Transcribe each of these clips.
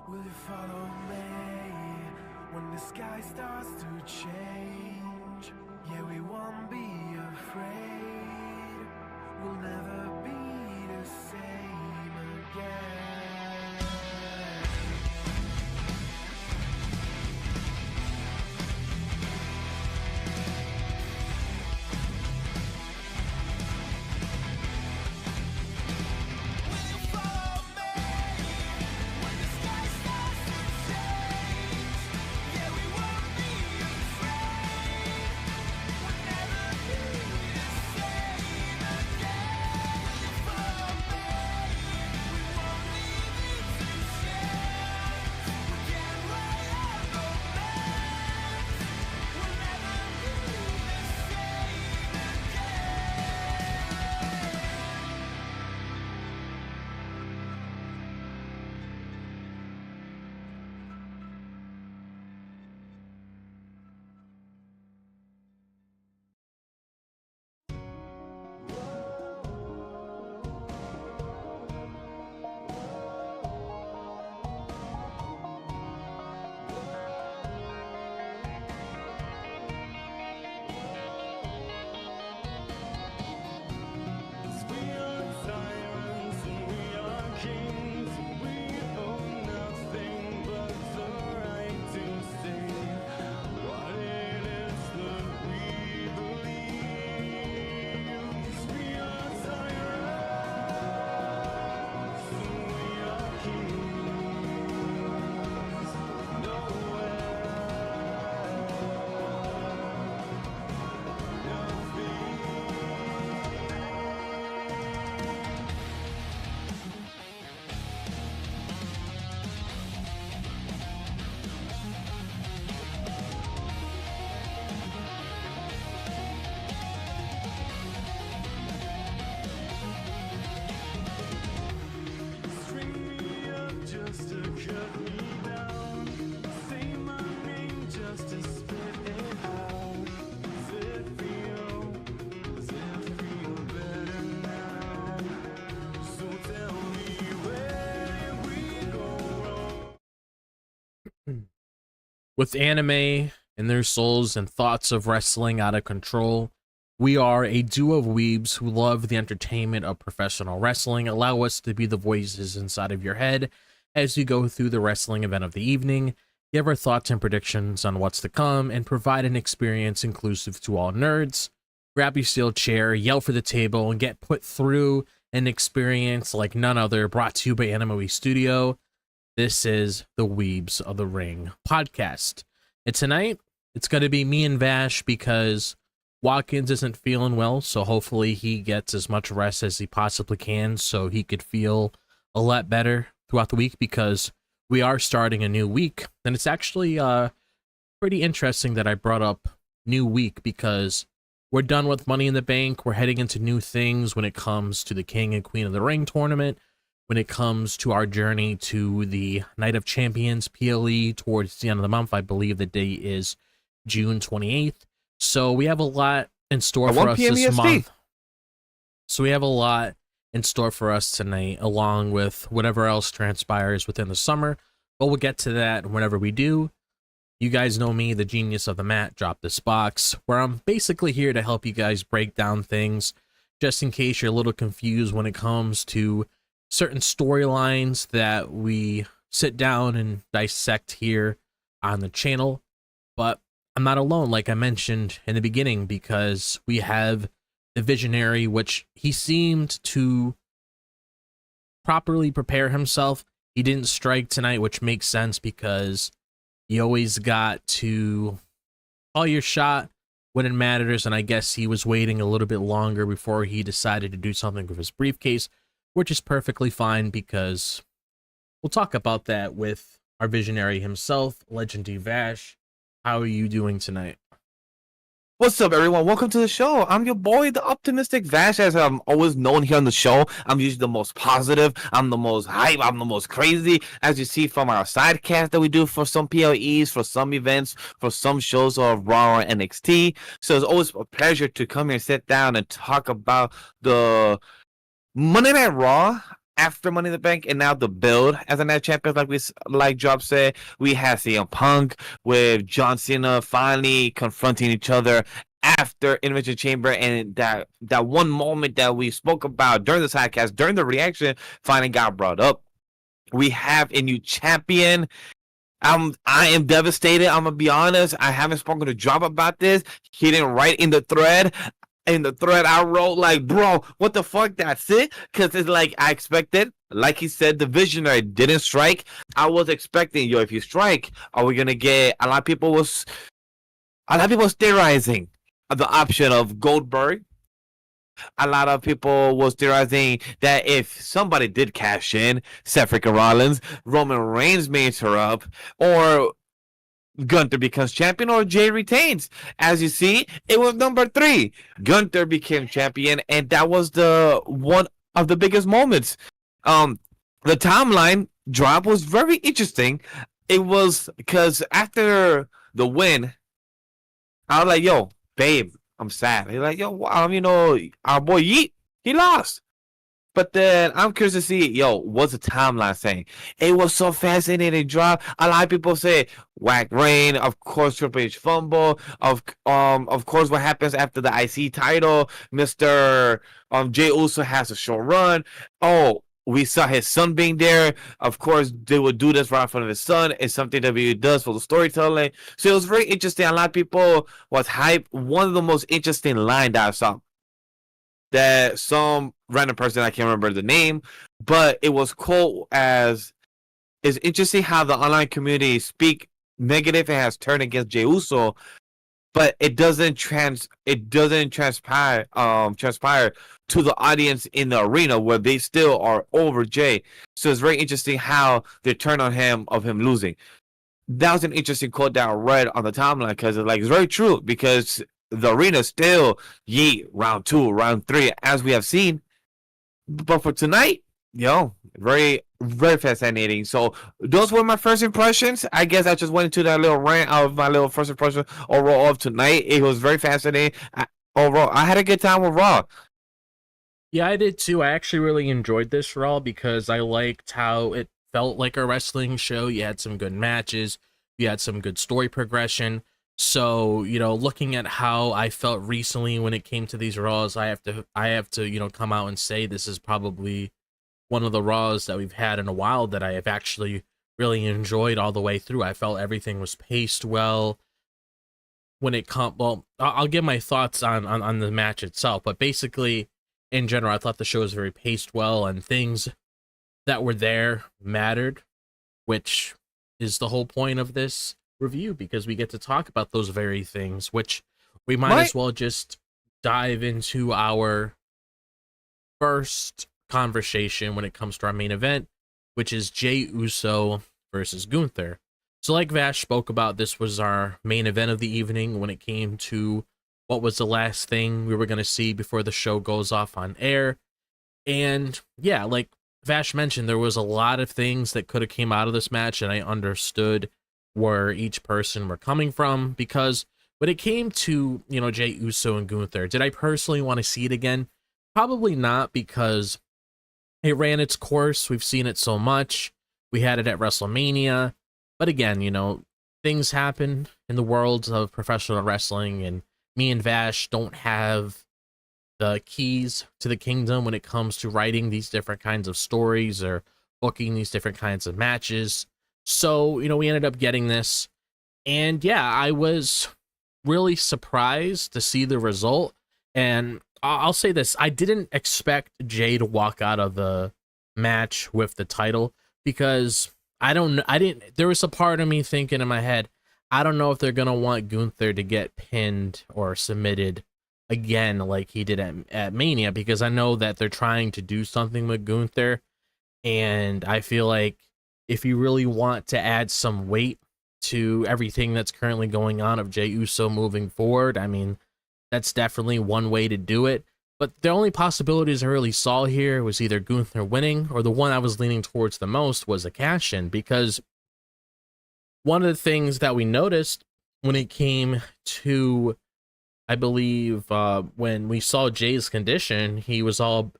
Will you follow me when the sky starts to change? Yeah, we won't be afraid. We'll never be the same again. Will you follow me? With anime and their souls and thoughts of wrestling out of control, we are a duo of weebs who love the entertainment of professional wrestling. Allow us to be the voices inside of your head as you go through the wrestling event of the evening, give our thoughts and predictions on what's to come, and provide an experience inclusive to all nerds. Grab your steel chair, yell for the table, and get put through an experience like none other, brought to you by Anime Studio. This is the Weebs of the Ring podcast. And tonight, it's going to be me and Vash because Watkins isn't feeling well, so hopefully he gets as much rest as he possibly can so he could feel a lot better throughout the week, because we are starting a new week. And it's actually pretty interesting that I brought up new week, because we're done with Money in the Bank. We're heading into new things when it comes to the King and Queen of the Ring tournament, when it comes to our journey to the Night of Champions PLE towards the end of the month. I believe the date is June 28th. So we have a lot in store for us this month. So we have a lot in store for us tonight, along with whatever else transpires within the summer. But we'll get to that whenever we do. You guys know me, the genius of the mat, Drop This Box, where I'm basically here to help you guys break down things, just in case you're a little confused when it comes to certain storylines that we sit down and dissect here on the channel. But I'm not alone, like I mentioned in the beginning, because we have the Visionary, which he seemed to properly prepare himself. He didn't strike tonight, which makes sense because you always got to call your shot when it matters, and I guess he was waiting a little bit longer before he decided to do something with his briefcase, which is perfectly fine, because we'll talk about that with our Visionary himself, Legendary Vash. How are you doing tonight? What's up, everyone? Welcome to the show. I'm your boy, the optimistic Vash, as I'm always known here on the show. I'm usually the most positive. I'm the most hype. I'm the most crazy, as you see from our sidecast that we do for some PLEs, for some events, for some shows of Raw or NXT. So it's always a pleasure to come here, sit down, and talk about the Monday Night Raw after Money in the Bank, and now the build as a Night Champion. Like Job said, we have CM Punk with John Cena finally confronting each other after Elimination Chamber, and that one moment that we spoke about during the sidecast, during the reaction, finally got brought up. We have a new champion. I am devastated. I'm gonna be honest. I haven't spoken to Job about this. He didn't write in the thread. In the thread, I wrote, like, bro, what the fuck? That's it? Because it's like I expected. Like he said, the Visionary didn't strike. I was expecting, if you strike, are we gonna get a lot of people theorizing the option of Goldberg. A lot of people was theorizing that if somebody did cash in, Seth Rollins, Roman Reigns may interrupt, or Gunther becomes champion, or Jey retains. As you see, it was number 3. Gunther became champion, and that was the one of the biggest moments. The timeline drop was very interesting. It was because after the win, I was like, yo, babe, I'm sad. He's like, yo, our boy Yeet, he lost. But then I'm curious to see, what's the timeline saying? It was so fascinating drop. A lot of people say whack rain, of course, Triple H fumble, of course, what happens after the IC title, Mr. Jey Uso has a short run. Oh, we saw his son being there. Of course, they would do this right in front of his son. It's something WWE does for the storytelling. So it was very interesting. A lot of people was hyped. One of the most interesting line that I saw, that some random person, I can't remember the name, but it was cool as it's interesting how the online community speak negative and has turned against Jey Uso, but it doesn't transpire to the audience in the arena, where they still are over Jey. So it's very interesting how they turn on him of him losing. That was an interesting quote that I read on the timeline, because it's very true, because the arena still round 2, round 3, as we have seen. But for tonight, very, very fascinating. So those were my first impressions. I guess I just went into that little rant of my little first impression overall of tonight. It was very fascinating. Overall, I had a good time with Raw. Yeah, I did too. I actually really enjoyed this Raw because I liked how it felt like a wrestling show. You had some good matches. We had some good story progression. So, looking at how I felt recently when it came to these Raws, I have to, come out and say this is probably one of the Raws that we've had in a while that I have actually really enjoyed all the way through. I felt everything was paced well. I'll give my thoughts on the match itself, but basically, in general, I thought the show was very paced well, and things that were there mattered, which is the whole point of this review, because we get to talk about those very things, which we might as well just dive into our first conversation when it comes to our main event, which is Jey Uso versus Gunther. So like Vash spoke about, this was our main event of the evening when it came to what was the last thing we were going to see before the show goes off on air. And yeah, like Vash mentioned, there was a lot of things that could have came out of this match, and I understood where each person were coming from, because when it came to, Jey Uso and Gunther, did I personally want to see it again? Probably not, because it ran its course. We've seen it so much. We had it at WrestleMania. But again, things happen in the world of professional wrestling, and me and Vash don't have the keys to the kingdom when it comes to writing these different kinds of stories or booking these different kinds of matches. So, we ended up getting this. And yeah, I was really surprised to see the result. And I'll say this, I didn't expect Jey to walk out of the match with the title, because there was a part of me thinking in my head, I don't know if they're going to want Gunther to get pinned or submitted again like he did at Mania, because I know that they're trying to do something with Gunther, and I feel like if you really want to add some weight to everything that's currently going on of Jey Uso moving forward, I mean, that's definitely one way to do it. But the only possibilities I really saw here was either Gunther winning, or the one I was leaning towards the most was a cash-in, because one of the things that we noticed when it came to, I believe, when we saw Jey's condition, he was all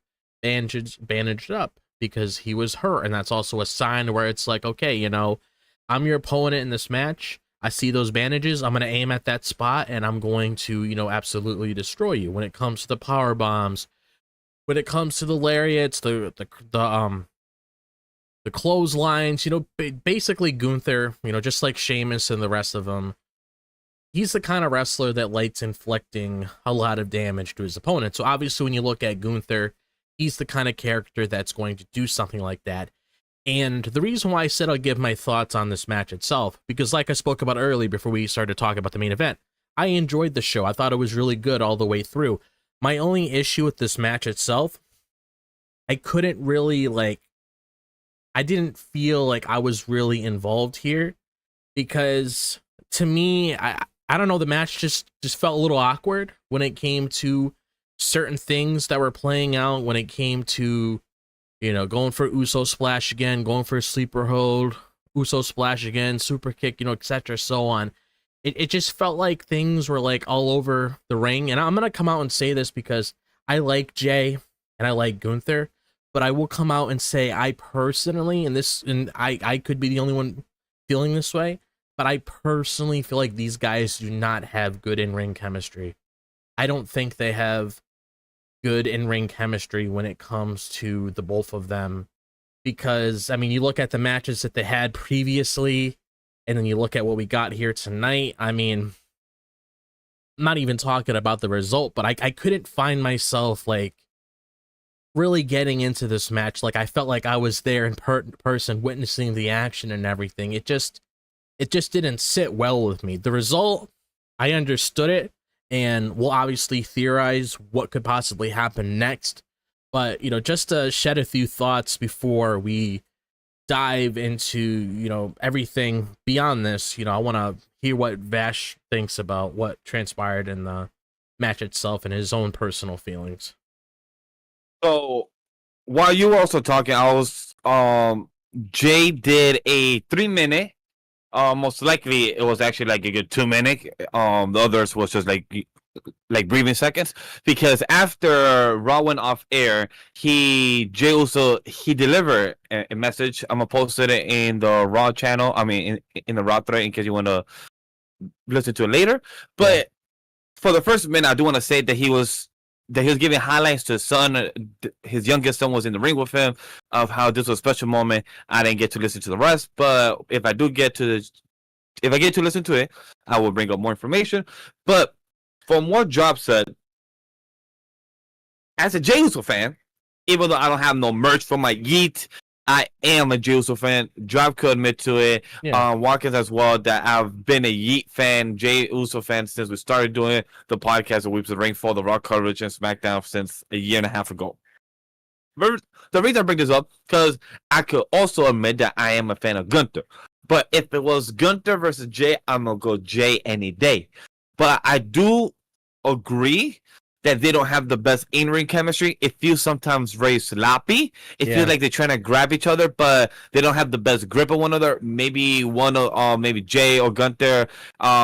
bandaged up because he was hurt, and that's also a sign where it's like, okay, I'm your opponent in this match. I see those bandages. I'm going to aim at that spot, and I'm going to, absolutely destroy you. When it comes to the power bombs, when it comes to the lariats, the clotheslines, basically Gunther, just like Sheamus and the rest of them, he's the kind of wrestler that likes inflicting a lot of damage to his opponent. So obviously when you look at Gunther, he's the kind of character that's going to do something like that. And the reason why I said I'll give my thoughts on this match itself, because like I spoke about earlier before we started talking about the main event, I enjoyed the show. I thought it was really good all the way through. My only issue with this match itself, I couldn't really, I didn't feel like I was really involved here, because to me, I don't know, the match just felt a little awkward when it came to certain things that were playing out, when it came to, going for Uso splash again, going for a sleeper hold, Uso splash again, super kick, etc., so on. It just felt like things were all over the ring. And I'm going to come out and say this because I like Jey and I like Gunther, but I will come out and say I personally, and I could be the only one feeling this way, but I personally feel like these guys do not have good in-ring chemistry. I don't think they have good in-ring chemistry when it comes to the both of them, because I mean, you look at the matches that they had previously, and then you look at what we got here tonight. I mean, I'm not even talking about the result, but I couldn't find myself really getting into this match. I felt like I was there in person witnessing the action and everything. It just didn't sit well with me. The result, I understood it, and we'll obviously theorize what could possibly happen next. But, just to shed a few thoughts before we dive into, everything beyond this, I want to hear what Vash thinks about what transpired in the match itself and his own personal feelings. So, while you were also talking, I was, Jey did a 3-minute. Most likely it was actually a good 2-minute. The others was just like breathing seconds, because after Raw went off air, Jey Uso, he delivered a message. I'm gonna post it in the Raw channel. I mean, in the Raw thread, in case you want to listen to it later. But for the first minute, I do want to say that he was giving highlights to his son. His youngest son was in the ring with him, of how this was a special moment. I didn't get to listen to the rest, but if I get to listen to it, I will bring up more information. But from what Job said, as a Jey Uso fan, even though I don't have no merch for my Yeet, I am a Jey Uso fan. Job could admit to it. Yeah. Watkins as well, that I've been a Yeet fan, Jey Uso fan since we started doing the podcast of Weebs of the Ring for the Raw coverage and SmackDown since a year and a half ago. The reason I bring this up, because I could also admit that I am a fan of Gunther. But if it was Gunther versus Jey, I'm going to go Jey any day. But I do agree that they don't have the best in-ring chemistry. It feels sometimes very sloppy. It feels like they're trying to grab each other, but they don't have the best grip of one another. Maybe maybe Jey or Gunther,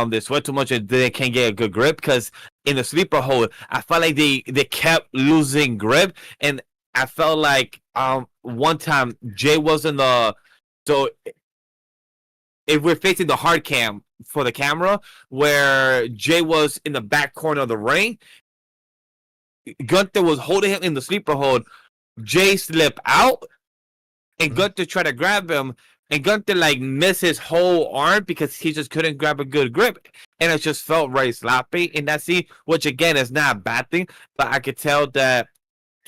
they sweat too much and they can't get a good grip, because in the sleeper hold, I felt like they kept losing grip, and I felt like one time Jey was in the if we're facing the hard cam for the camera, where Jey was in the back corner of the ring, Gunther was holding him in the sleeper hold. Jey slipped out, and Gunther tried to grab him, and Gunther missed his whole arm because he just couldn't grab a good grip, and it just felt very sloppy in that scene, which again is not a bad thing, but I could tell that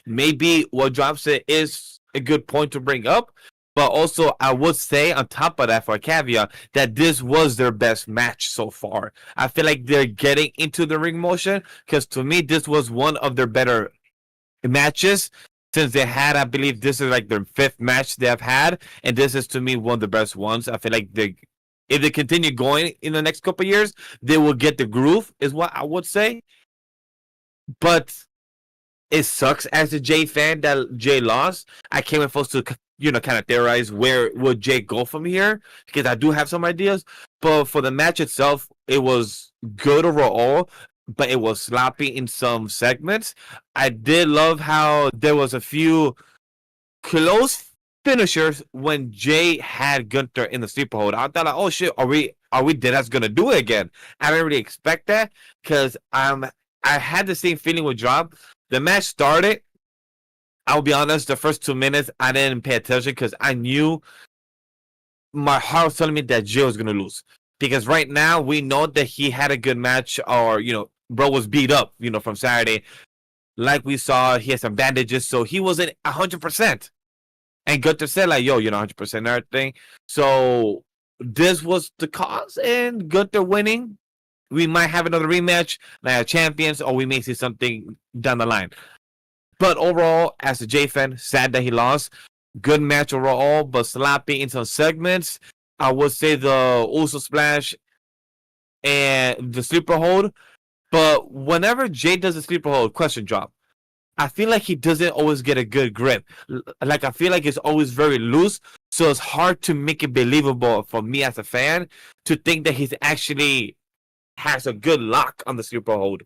maybe what Job said is a good point to bring up. But also, I would say, on top of that, for a caveat, that this was their best match so far. I feel like they're getting into the ring motion, because to me, this was one of their better matches since they had, I believe, this is their 5th match they have had, and this is, to me, one of the best ones. I feel like if they continue going in the next couple of years, they will get the groove, is what I would say. But it sucks as a Jey fan that Jey lost. I came in supposed to kind of theorize where would Jey go from here, because I do have some ideas. But for the match itself, it was good overall, but it was sloppy in some segments. I did love how there was a few close finishers when Jey had Gunther in the sleeper hold. I thought, oh shit, are we dead ass gonna do it again? I didn't really expect that, because I had the same feeling with Job. The match started. I'll be honest, the first 2 minutes, I didn't pay attention, because I knew my heart was telling me that Jey was going to lose. Because right now, we know that he had a good match, or, bro was beat up, from Saturday. Like we saw, he had some bandages, so he wasn't 100%. And Gunther said, yo, you're not 100% and everything. So this was the cause, and Gunther winning. We might have another rematch, champions, or we may see something down the line. But overall, as a Jey fan, sad that he lost. Good match overall, but sloppy in some segments. I would say the Uso splash and the sleeper hold. But whenever Jey does the sleeper hold, question drop, I feel like he doesn't always get a good grip. I feel like it's always very loose. So it's hard to make it believable for me as a fan to think that he's actually has a good lock on the sleeper hold.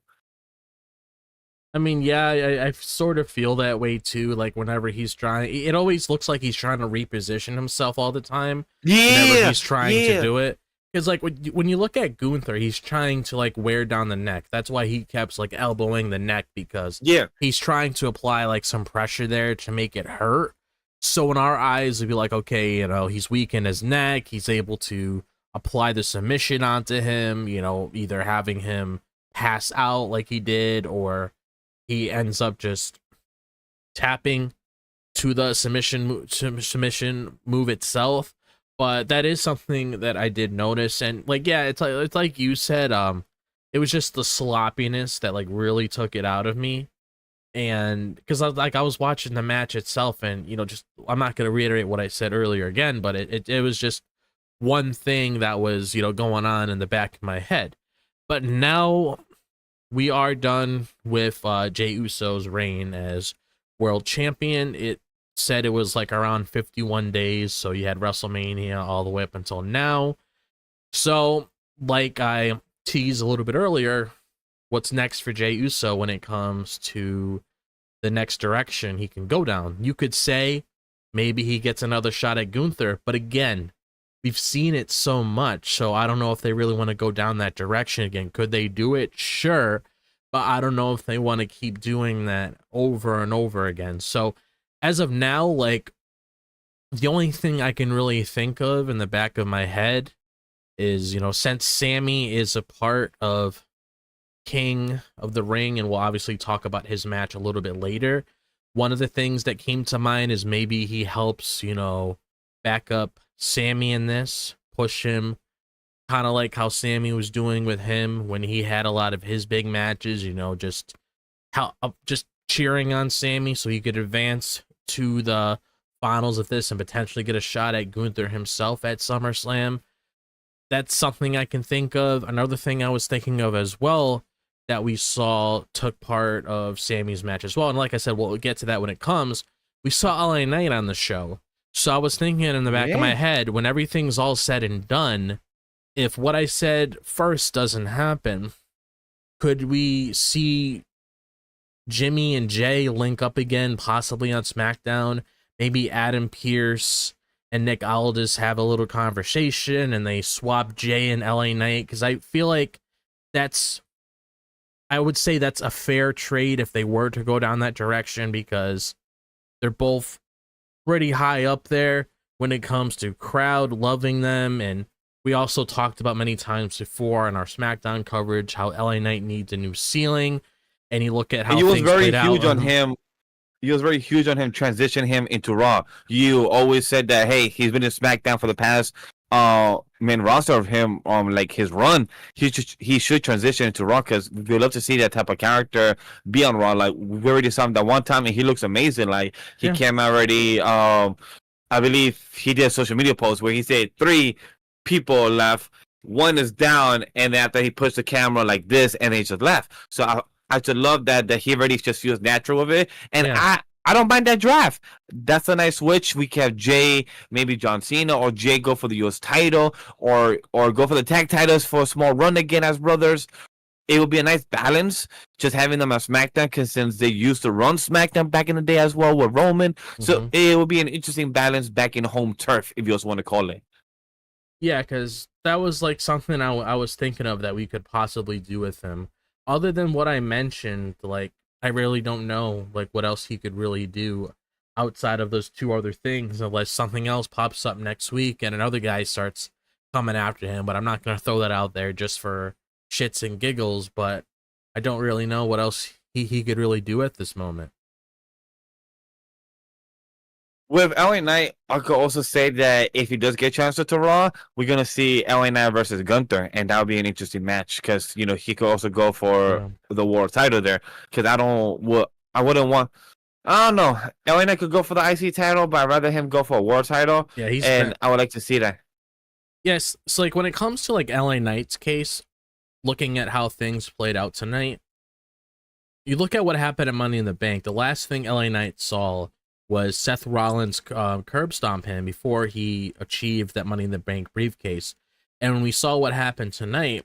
I mean, yeah, I sort of feel that way too. Whenever he's trying, it always looks like he's trying to reposition himself all the time. Whenever he's trying to do it, because when you look at Gunther, he's trying to wear down the neck. That's why he kept elbowing the neck, because he's trying to apply some pressure there to make it hurt. So in our eyes, it'd be okay, he's weak in his neck. He's able to apply the submission onto him. Either having him pass out like he did, or he ends up just tapping to the submission move itself. But that is something that I did notice, and it's like you said, it was just the sloppiness that really took it out of me. And because I was watching the match itself, and I'm not gonna reiterate what I said earlier again, but it was just one thing that was going on in the back of my head. But now we are done with Jey Uso's reign as world champion. It said it was around 51 days, so you had WrestleMania all the way up until now. So, like I teased a little bit earlier, what's next for Jey Uso when it comes to the next direction he can go down. You could say maybe he gets another shot at Gunther, but again, we've seen it so much, so I don't know if they really want to go down that direction again. Could they do it? Sure, but I don't know if they want to keep doing that over and over again. So as of now, like, the only thing I can really think of in the back of my head is, you know, since Sami is a part of King of the Ring, and we'll obviously talk about his match a little bit later, one of the things that came to mind is maybe he helps, you know, back up Sami in this, push him, kind of like how Sami was doing with him when he had a lot of his big matches, you know, just cheering on Sami so he could advance to the finals of this and potentially get a shot at Gunther himself at SummerSlam. That's something I can think of. Another thing I was thinking of as well that we saw took part of Sami's match as well. And like I said, we'll get to that when it comes. We saw LA Knight on the show. So I was thinking in the back of my head, when everything's all said and done, if what I said first doesn't happen, could we see Jimmy and Jay link up again, possibly on SmackDown? Maybe Adam Pearce and Nick Aldis have a little conversation and they swap Jay and LA Knight, because I feel like I would say that's a fair trade if they were to go down that direction, because they're both pretty high up there when it comes to crowd loving them. And we also talked about many times before in our SmackDown coverage how LA Knight needs a new ceiling, and you look at how he was things very played huge out on him. He was very huge on him, transition him into Raw. You always said that, hey, he's been in SmackDown for the past main roster of him, like his run. He should transition into Raw, because we love to see that type of character be on Raw. Like, we already saw him that one time and he looks amazing. Like, he came already, I believe he did a social media post where he said 3 people left, 1 is down, and after he pushed the camera like this and he just left. So I just love that he already just feels natural with it. And I don't mind that draft. That's a nice switch. We can have Jay, maybe John Cena, or Jay go for the US title, or go for the tag titles for a small run again as brothers. It would be a nice balance just having them at SmackDown, because since they used to run SmackDown back in the day as well with Roman. So it would be an interesting balance back in home turf, if you also want to call it. Yeah, because that was like something I was thinking of that we could possibly do with him. Other than what I mentioned, like, I really don't know like what else he could really do outside of those 2 other things, unless something else pops up next week and another guy starts coming after him. But I'm not going to throw that out there just for shits and giggles, but I don't really know what else he could really do at this moment. With LA Knight, I could also say that if he does get transferred to Raw, we're going to see LA Knight versus Gunther, and that would be an interesting match, because, you know, he could also go for the world title there, because I don't know. LA Knight could go for the IC title, but I'd rather him go for a world title, I would like to see that. Yes, so like when it comes to like LA Knight's case, looking at how things played out tonight, you look at what happened at Money in the Bank, the last thing LA Knight saw was Seth Rollins curb stomp him before he achieved that Money in the Bank briefcase. And when we saw what happened tonight,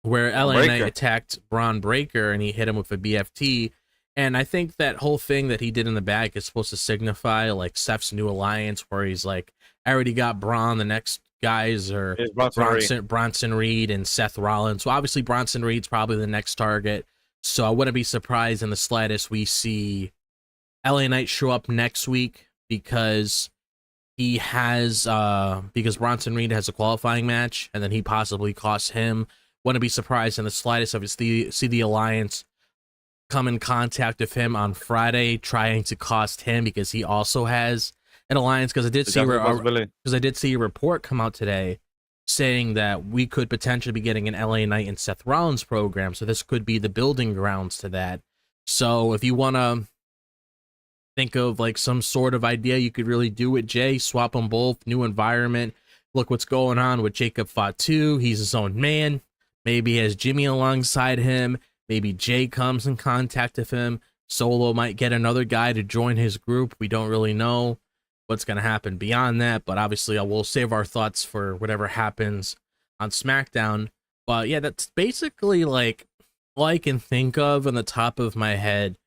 where LA Knight attacked Bron Breakker and he hit him with a BFT, and I think that whole thing that he did in the back is supposed to signify like Seth's new alliance, where he's like, I already got Bron, the next guys are Bronson Reed and Seth Rollins. So obviously Bronson Reed's probably the next target, so I wouldn't be surprised in the slightest we see LA Knight show up next week, because he has because Bronson Reed has a qualifying match, and then he possibly costs him. Wouldn't be surprised in the slightest if see the Alliance come in contact with him on Friday, trying to cost him, because he also has an alliance. Because I did see a report come out today saying that we could potentially be getting an LA Knight and Seth Rollins program, so this could be the building grounds to that. So if you want to think of like some sort of idea you could really do with Jay, swap them both, new environment. Look what's going on with Jacob Fatu. He's his own man. Maybe he has Jimmy alongside him. Maybe Jay comes in contact with him. Solo might get another guy to join his group. We don't really know what's going to happen beyond that, but obviously I will save our thoughts for whatever happens on SmackDown. But yeah, that's basically like all I can think of on the top of my head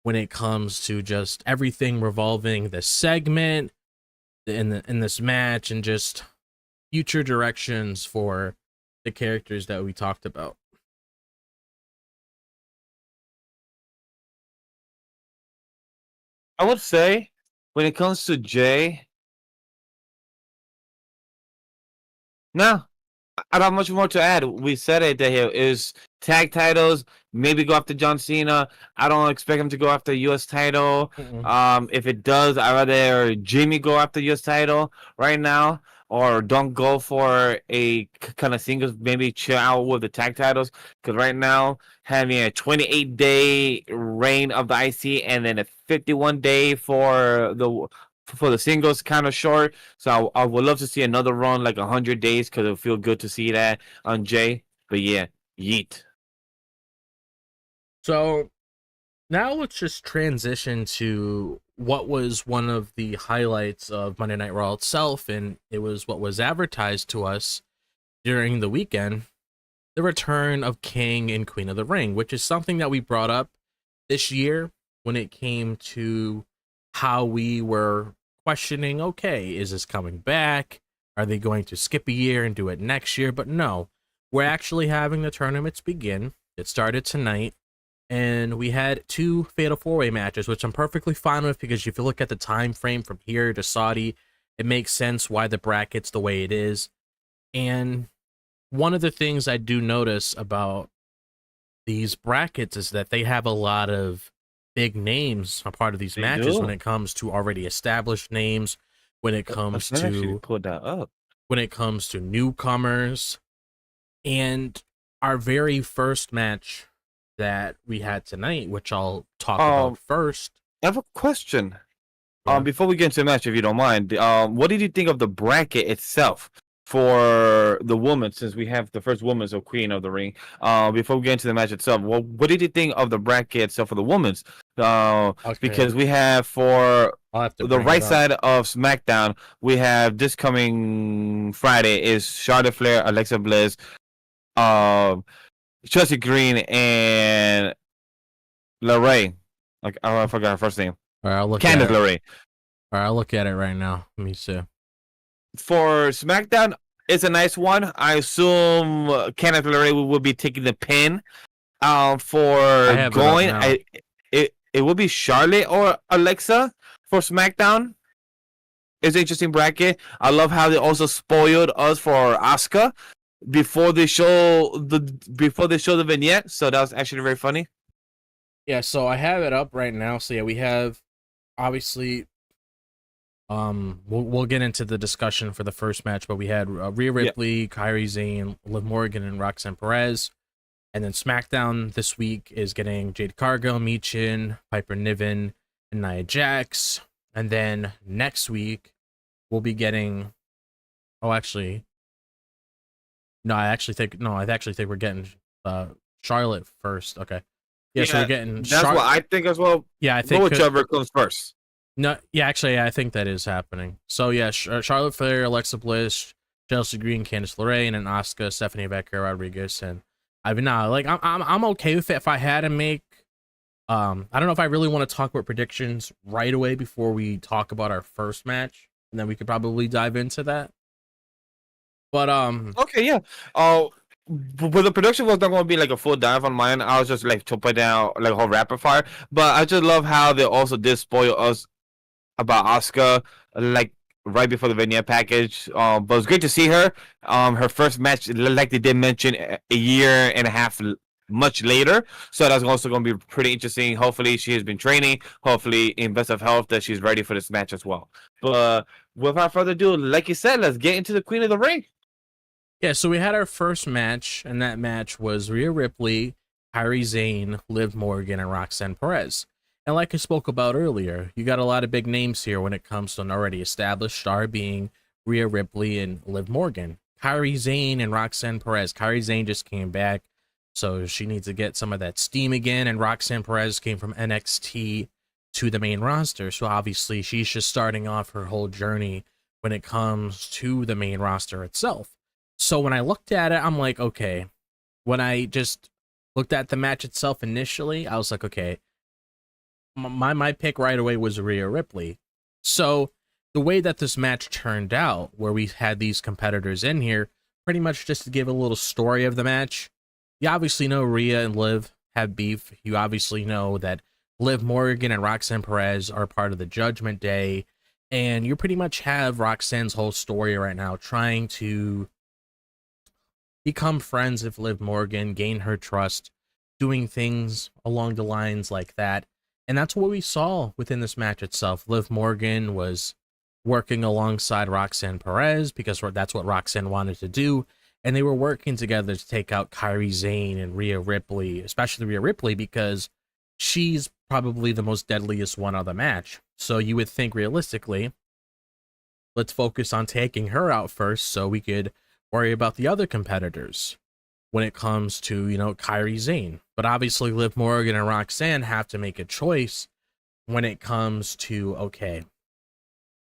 when it comes to just everything revolving the segment in this match and just future directions for the characters that we talked about. I would say when it comes to Jey, no, I don't have much more to add. We said it that here is tag titles. Maybe go after John Cena. I don't expect him to go after U.S. title. If it does, I rather Jimmy go after U.S. title right now, or don't go for a kind of singles. Maybe chill out with the tag titles because right now having a 28-day reign of the IC and then a 51-day for the singles kind of short. So I would love to see another run like 100 days because it'll feel good to see that on Jey. But yeah, yeet. So now let's just transition to what was one of the highlights of Monday Night Raw itself, and it was what was advertised to us during the weekend, the return of King and Queen of the Ring, which is something that we brought up this year when it came to how we were questioning, okay, is this coming back? Are they going to skip a year and do it next year? But no, we're actually having the tournaments begin. It started tonight, and we had 2 Fatal 4-Way matches, which I'm perfectly fine with because if you look at the time frame from here to Saudi, it makes sense why the bracket's the way it is. And one of the things I do notice about these brackets is that they have a lot of big names a part of these matches when it comes to already established names, when it comes to put that up, when it comes to newcomers. And our very first match that we had tonight, which I'll talk about first. I have a question. Yeah. Before we get into the match, if you don't mind, what did you think of the bracket itself for the woman? Since we have the first woman, so Queen of the Ring. Before we get into the match itself, what did you think of the bracket itself for the women's? Because we have for the right side of SmackDown, we have this coming Friday is Charlotte Flair, Alexa Bliss, Chelsea Green, and LeRae. Like I forgot her first name. All right, I'll look Candice at it. LeRae. All right, I'll look at it right now. Let me see. For SmackDown, it's a nice one. I assume Candice LeRae will be taking the pin. For going, it will be Charlotte or Alexa for SmackDown. It's an interesting bracket. I love how they also spoiled us for Asuka before they show the vignette. So that was actually very funny. Yeah, so I have it up right now. So yeah, we have obviously we'll get into the discussion for the first match, but we had Rhea Ripley, Kairi Sane, Liv Morgan, and Roxanne Perez. And then SmackDown this week is getting Jade Cargill, Michin, Piper Niven, and Nia Jax. And then next week we'll be getting I actually think we're getting Charlotte first. Okay. Yeah, so we're getting that's what I think as well. Yeah, I think whichever comes first. No, yeah, actually, yeah, I think that is happening. So yeah, Charlotte Flair, Alexa Bliss, Chelsea Green, Candice LeRae, and then Asuka, Stephanie Becker, Rodriguez, and I'm okay with it. If I had to make, I don't know if I really want to talk about predictions right away before we talk about our first match, and then we could probably dive into that. But okay, yeah. But the production was not going to be like a full dive on mine. I was just like to put down like a whole rapid fire. But I just love how they also did spoil us about Asuka, like right before the vignette package. But it was great to see her. Her first match, like they did mention, a year and a half much later. So that's also going to be pretty interesting. Hopefully she has been training. Hopefully in best of health that she's ready for this match as well. But without further ado, like you said, let's get into the Queen of the Ring. Yeah, so we had our first match, and that match was Rhea Ripley, Kairi Sane, Liv Morgan, and Roxanne Perez. And like I spoke about earlier, you got a lot of big names here when it comes to an already established star being Rhea Ripley and Liv Morgan. Kairi Sane and Roxanne Perez. Kairi Sane just came back, so she needs to get some of that steam again, and Roxanne Perez came from NXT to the main roster, so obviously she's just starting off her whole journey when it comes to the main roster itself. So when I looked at it, I'm like, okay, when I just looked at the match itself initially, I was like, okay, my pick right away was Rhea Ripley. So the way that this match turned out, where we had these competitors in here, pretty much just to give a little story of the match. You obviously know Rhea and Liv have beef. You obviously know that Liv Morgan and Roxanne Perez are part of the Judgment Day. And you pretty much have Roxanne's whole story right now, trying to become friends with Liv Morgan, gain her trust, doing things along the lines like that. And that's what we saw within this match itself. Liv Morgan was working alongside Roxanne Perez because that's what Roxanne wanted to do. And they were working together to take out Kairi Sane and Rhea Ripley, especially Rhea Ripley, because she's probably the most deadliest one of the match. So you would think realistically, let's focus on taking her out first so we could worry about the other competitors when it comes to, Kairi Sane. But obviously Liv Morgan and Roxanne have to make a choice when it comes to, okay,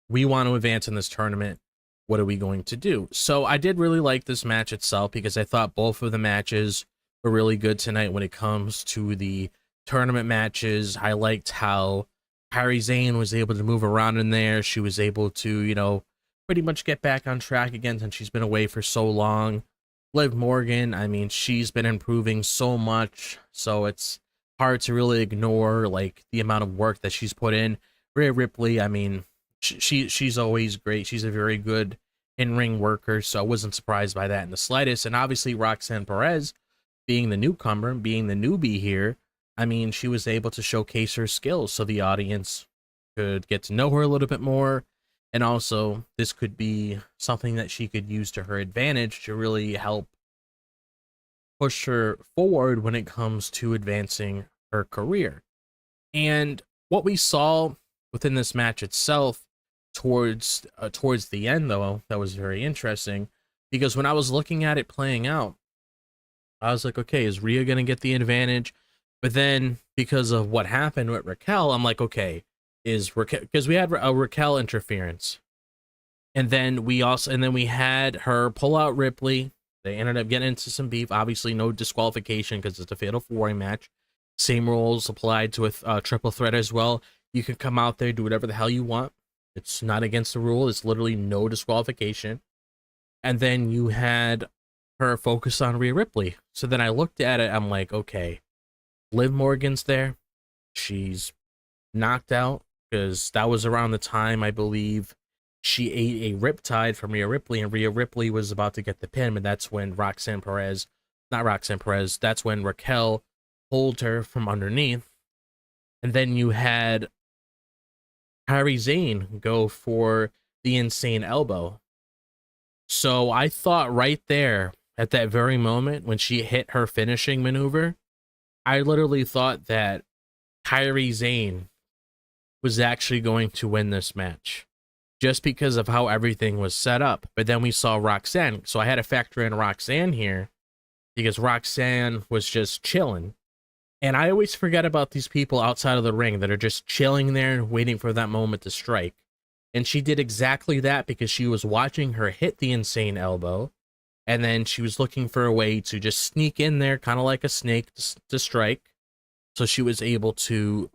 we want to advance in this tournament. What are we going to do? So I did really like this match itself because I thought both of the matches were really good tonight when it comes to the tournament matches. I liked how Kairi Sane was able to move around in there. She was able to, pretty much get back on track again since she's been away for so long. Liv Morgan, I mean, she's been improving so much, so it's hard to really ignore like the amount of work that she's put in. Rhea Ripley, I mean, she's always great. She's a very good in-ring worker, so I wasn't surprised by that in the slightest. And obviously Roxanne Perez, being the newcomer, being the newbie here, I mean, she was able to showcase her skills so the audience could get to know her a little bit more. And also, this could be something that she could use to her advantage to really help push her forward when it comes to advancing her career. And what we saw within this match itself towards the end, though, that was very interesting, because when I was looking at it playing out, I was like, okay, is Rhea going to get the advantage? But then, because of what happened with Raquel, I'm like, okay, is Raquel, because we had a Raquel interference, and then we had her pull out Ripley. They ended up getting into some beef. Obviously, no disqualification because it's a fatal four-way match. Same rules applied to a triple threat as well. You can come out there, do whatever the hell you want. It's not against the rule. It's literally no disqualification. And then you had her focus on Rhea Ripley. So then I looked at it. I'm like, okay, Liv Morgan's there. She's knocked out because that was around the time, I believe, she ate a riptide from Rhea Ripley, and Rhea Ripley was about to get the pin, but that's when that's when Raquel pulled her from underneath. And then you had Kairi Sane go for the insane elbow. So I thought right there, at that very moment, when she hit her finishing maneuver, I literally thought that Kairi Sane was actually going to win this match, just because of how everything was set up. But then we saw Roxanne, so I had to factor in Roxanne here, because Roxanne was just chilling. And I always forget about these people outside of the ring that are just chilling there, waiting for that moment to strike. And she did exactly that, because she was watching her hit the insane elbow, and then she was looking for a way to just sneak in there, kind of like a snake, to strike. So she was able to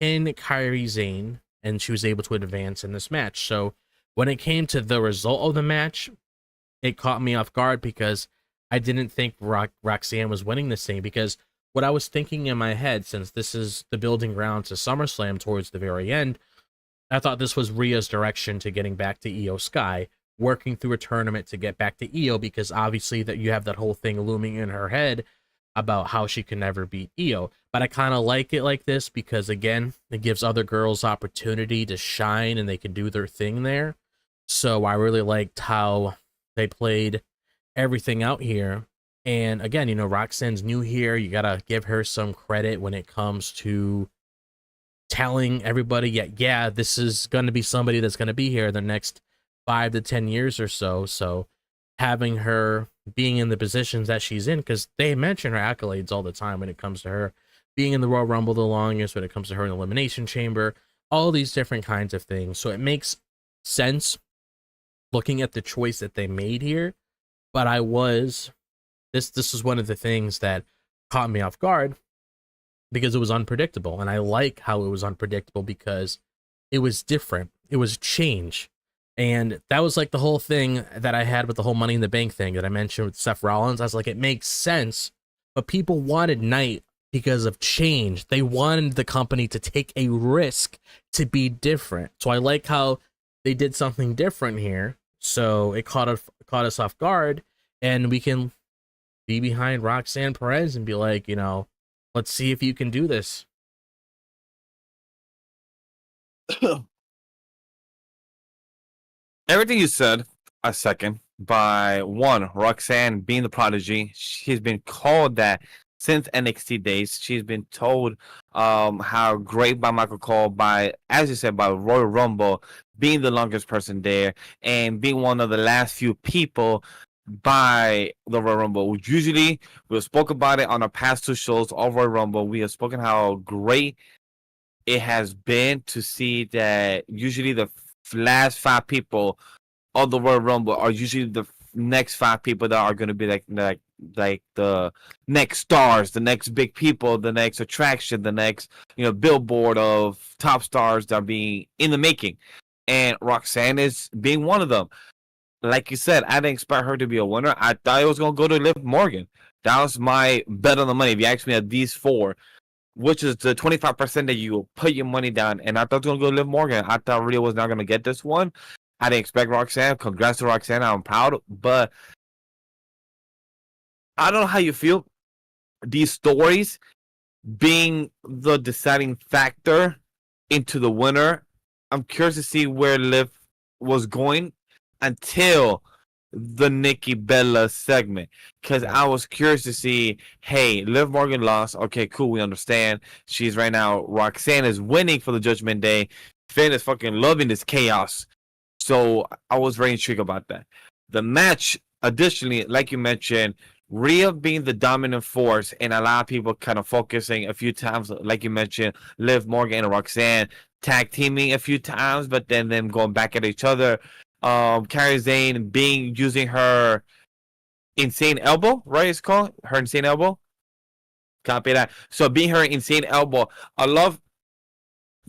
pin Kairi Sane, and she was able to advance in this match. So when it came to the result of the match, it caught me off guard, because I didn't think Roxanne was winning this thing, because what I was thinking in my head, since this is the building ground to SummerSlam towards the very end, I thought this was Rhea's direction to getting back to Io Sky, working through a tournament to get back to Io, because obviously that you have that whole thing looming in her head about how she can never beat Io. But I kind of like it like this, because again, it gives other girls opportunity to shine and they can do their thing there. So I really liked how they played everything out here. And again, Roxanne's new here. You gotta give her some credit when it comes to telling everybody, yeah, this is gonna be somebody that's gonna be here the next 5 to 10 years or so. So having her being in the positions that she's in, because they mention her accolades all the time when it comes to her being in the Royal Rumble the longest, when it comes to her in the Elimination Chamber, all these different kinds of things. So it makes sense looking at the choice that they made here. But this is one of the things that caught me off guard because it was unpredictable. And I like how it was unpredictable because it was different. It was change. And that was like the whole thing that I had with the whole Money in the Bank thing that I mentioned with Seth Rollins. I was like, it makes sense, but people wanted Knight because of change. They wanted the company to take a risk to be different. So I like how they did something different here. So it caught us off guard, and we can be behind Roxanne Perez and be like, you know, let's see if you can do this. Everything you said, I second. By one, Roxanne being the prodigy, she's been called that since NXT days. She's been told how great by Michael Cole, by, as you said, by Royal Rumble, being the longest person there, and being one of the last few people by the Royal Rumble. Usually, we've spoken about it on our past 2 shows of Royal Rumble. We have spoken how great it has been to see that usually the last 5 people of the Royal Rumble are usually the next 5 people that are going to be like the next stars, the next big people, the next attraction, the next billboard of top stars that are being in the making. And Roxanne is being one of them. Like you said, I didn't expect her to be a winner. I thought it was going to go to Liv Morgan. That was my bet on the money. If you asked me at these 4, which is the 25% that you put your money down, and I thought it was going to go to Liv Morgan. I thought Rhea was not going to get this one. I didn't expect Roxanne. Congrats to Roxanne. I'm proud. But I don't know how you feel. These stories being the deciding factor into the winner. I'm curious to see where Liv was going until the Nikki Bella segment, because I was curious to see, hey, Liv Morgan lost. Okay, cool. We understand. She's right now. Roxanne is winning for the Judgment Day. Finn is fucking loving this chaos. So I was very intrigued about that. The match, additionally, like you mentioned, Rhea being the dominant force, and a lot of people kind of focusing a few times, like you mentioned, Liv Morgan and Roxanne tag teaming a few times, but then them going back at each other. Kairi Sane using her insane elbow, right? It's called her insane elbow. Copy that. So being her insane elbow, I love.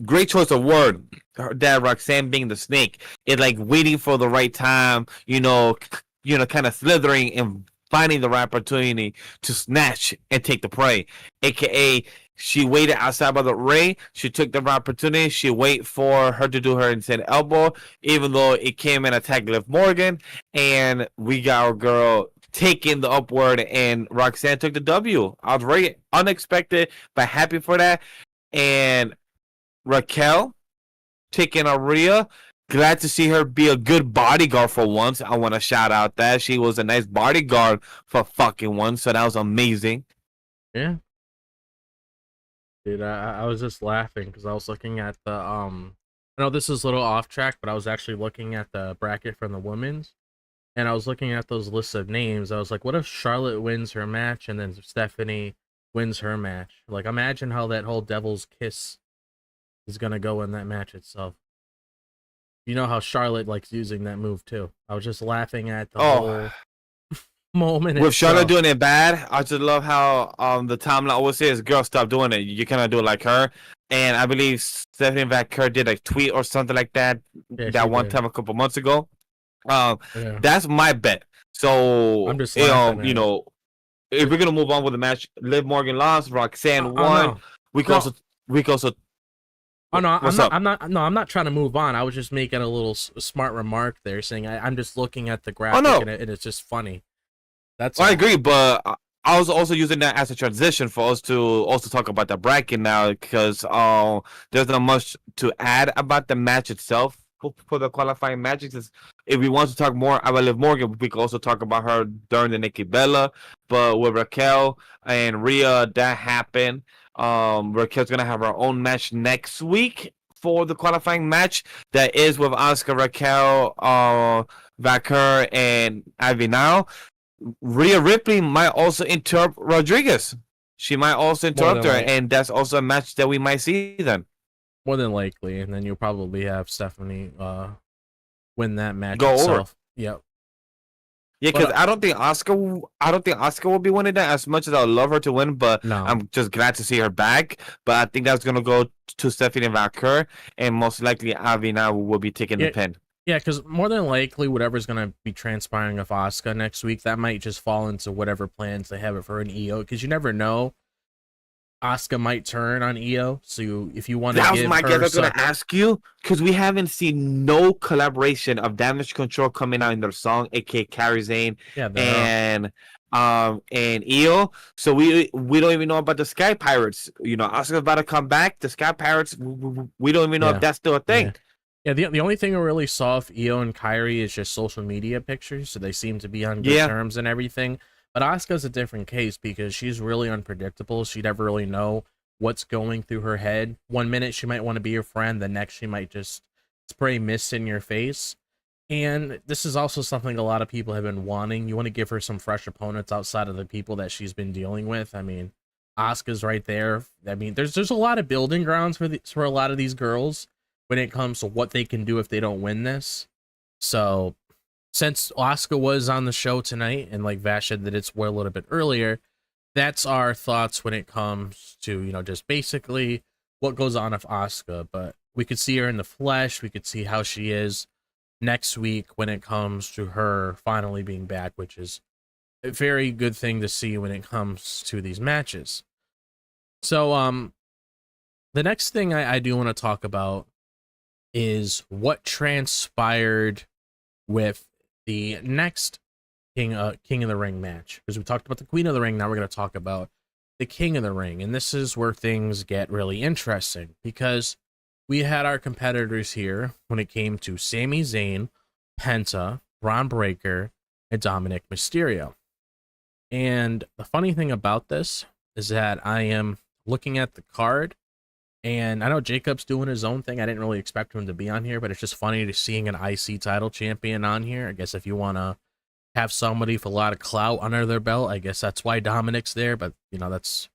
Great choice of word. That Roxanne being the snake, it like waiting for the right time, kind of slithering and finding the right opportunity to snatch and take the prey. AKA, she waited outside by the ring. She took the right opportunity. She waited for her to do her insane elbow, even though it came and attacked Liv Morgan. And we got our girl taking the upward, and Roxanne took the W. I was very unexpected, but happy for that. And Raquel taking a Rhea. Glad to see her be a good bodyguard for once. I want to shout out that she was a nice bodyguard for fucking once, so that was amazing. Yeah. Dude, I was just laughing because I was looking at the I know this is a little off track, but I was actually looking at the bracket from the women's, and I was looking at those lists of names. I was like, what if Charlotte wins her match and then Stephanie wins her match? Like, imagine how that whole Devil's Kiss is gonna go in that match itself. You know how Charlotte likes using that move too. I was just laughing at the whole moment. With Charlotte doing it bad, I just love how the timeline always says, "Girl, stop doing it. You cannot do it like her." And I believe Stephanie McMahon did a tweet or something like that that one time a couple months ago. That's my bet. So I'm just if we're gonna move on with the match, Liv Morgan lost, Roxanne won. No. We can also. Oh no, I'm not trying to move on. I was just making a little smart remark there, saying I'm just looking at the graphic and it's just funny. I agree, but I was also using that as a transition for us to also talk about the bracket now, because there's not much to add about the match itself for the qualifying matches. If we want to talk more about Liv Morgan, we could also talk about her during the Nikki Bella. But with Raquel and Rhea, that happened. Raquel's gonna have her own match next week for the qualifying match. That is with Asuka, Raquel, Vacker, and Ivy now. Rhea Ripley might also interrupt Rodriguez. She might also interrupt her, and that's also a match that we might see then. More than likely, and then you'll probably have Stephanie win that match go itself. over. Yep. Yeah, because I don't think Oscar will be winning that as much as I would love her to win. But No. I'm just glad to see her back. But I think that's gonna go to Stephanie Vaquer, and most likely Avina will be taking the pin. Yeah, because more than likely, whatever's going to be transpiring of Asuka next week, that might just fall into whatever plans they have for an EO. Because you never know, Asuka might turn on EO. So if you want to, that was my guess. I was gonna ask you because we haven't seen no collaboration of Damage Control coming out in their song, aka Kairi Sane, and EO. So we don't even know about the Sky Pirates. You know, Asuka's about to come back. The Sky Pirates, we don't even know if that's still a thing. Yeah, the only thing we really saw of EO and Kairi is just social media pictures, so they seem to be on good terms and everything. But Asuka's a different case because she's really unpredictable. She never really know what's going through her head. One minute she might want to be your friend, the next she might just spray mist in your face. And this is also something a lot of people have been wanting. You want to give her some fresh opponents outside of the people that she's been dealing with. I mean, Asuka's right there. I mean, there's a lot of building grounds for a lot of these girls when it comes to what they can do if they don't win this. So since Asuka was on the show tonight, and like Vash said that it's a little bit earlier, that's our thoughts when it comes to, you know, just basically what goes on with Asuka. But we could see her in the flesh. We could see how she is next week when it comes to her finally being back, which is a very good thing to see when it comes to these matches. So the next thing I do want to talk about is what transpired with the next King of the Ring match. Because we talked about the Queen of the Ring, now we're going to talk about the King of the Ring. And this is where things get really interesting, because we had our competitors here when it came to Sami Zayn, Penta, Bron Breakker, and Dominik Mysterio. And the funny thing about this is that I am looking at the card, and I know Jacob's doing his own thing. I didn't really expect him to be on here, but it's just funny to seeing an IC title champion on here. I guess if you want to have somebody with a lot of clout under their belt, I guess that's why Dominik's there, but, you know, that's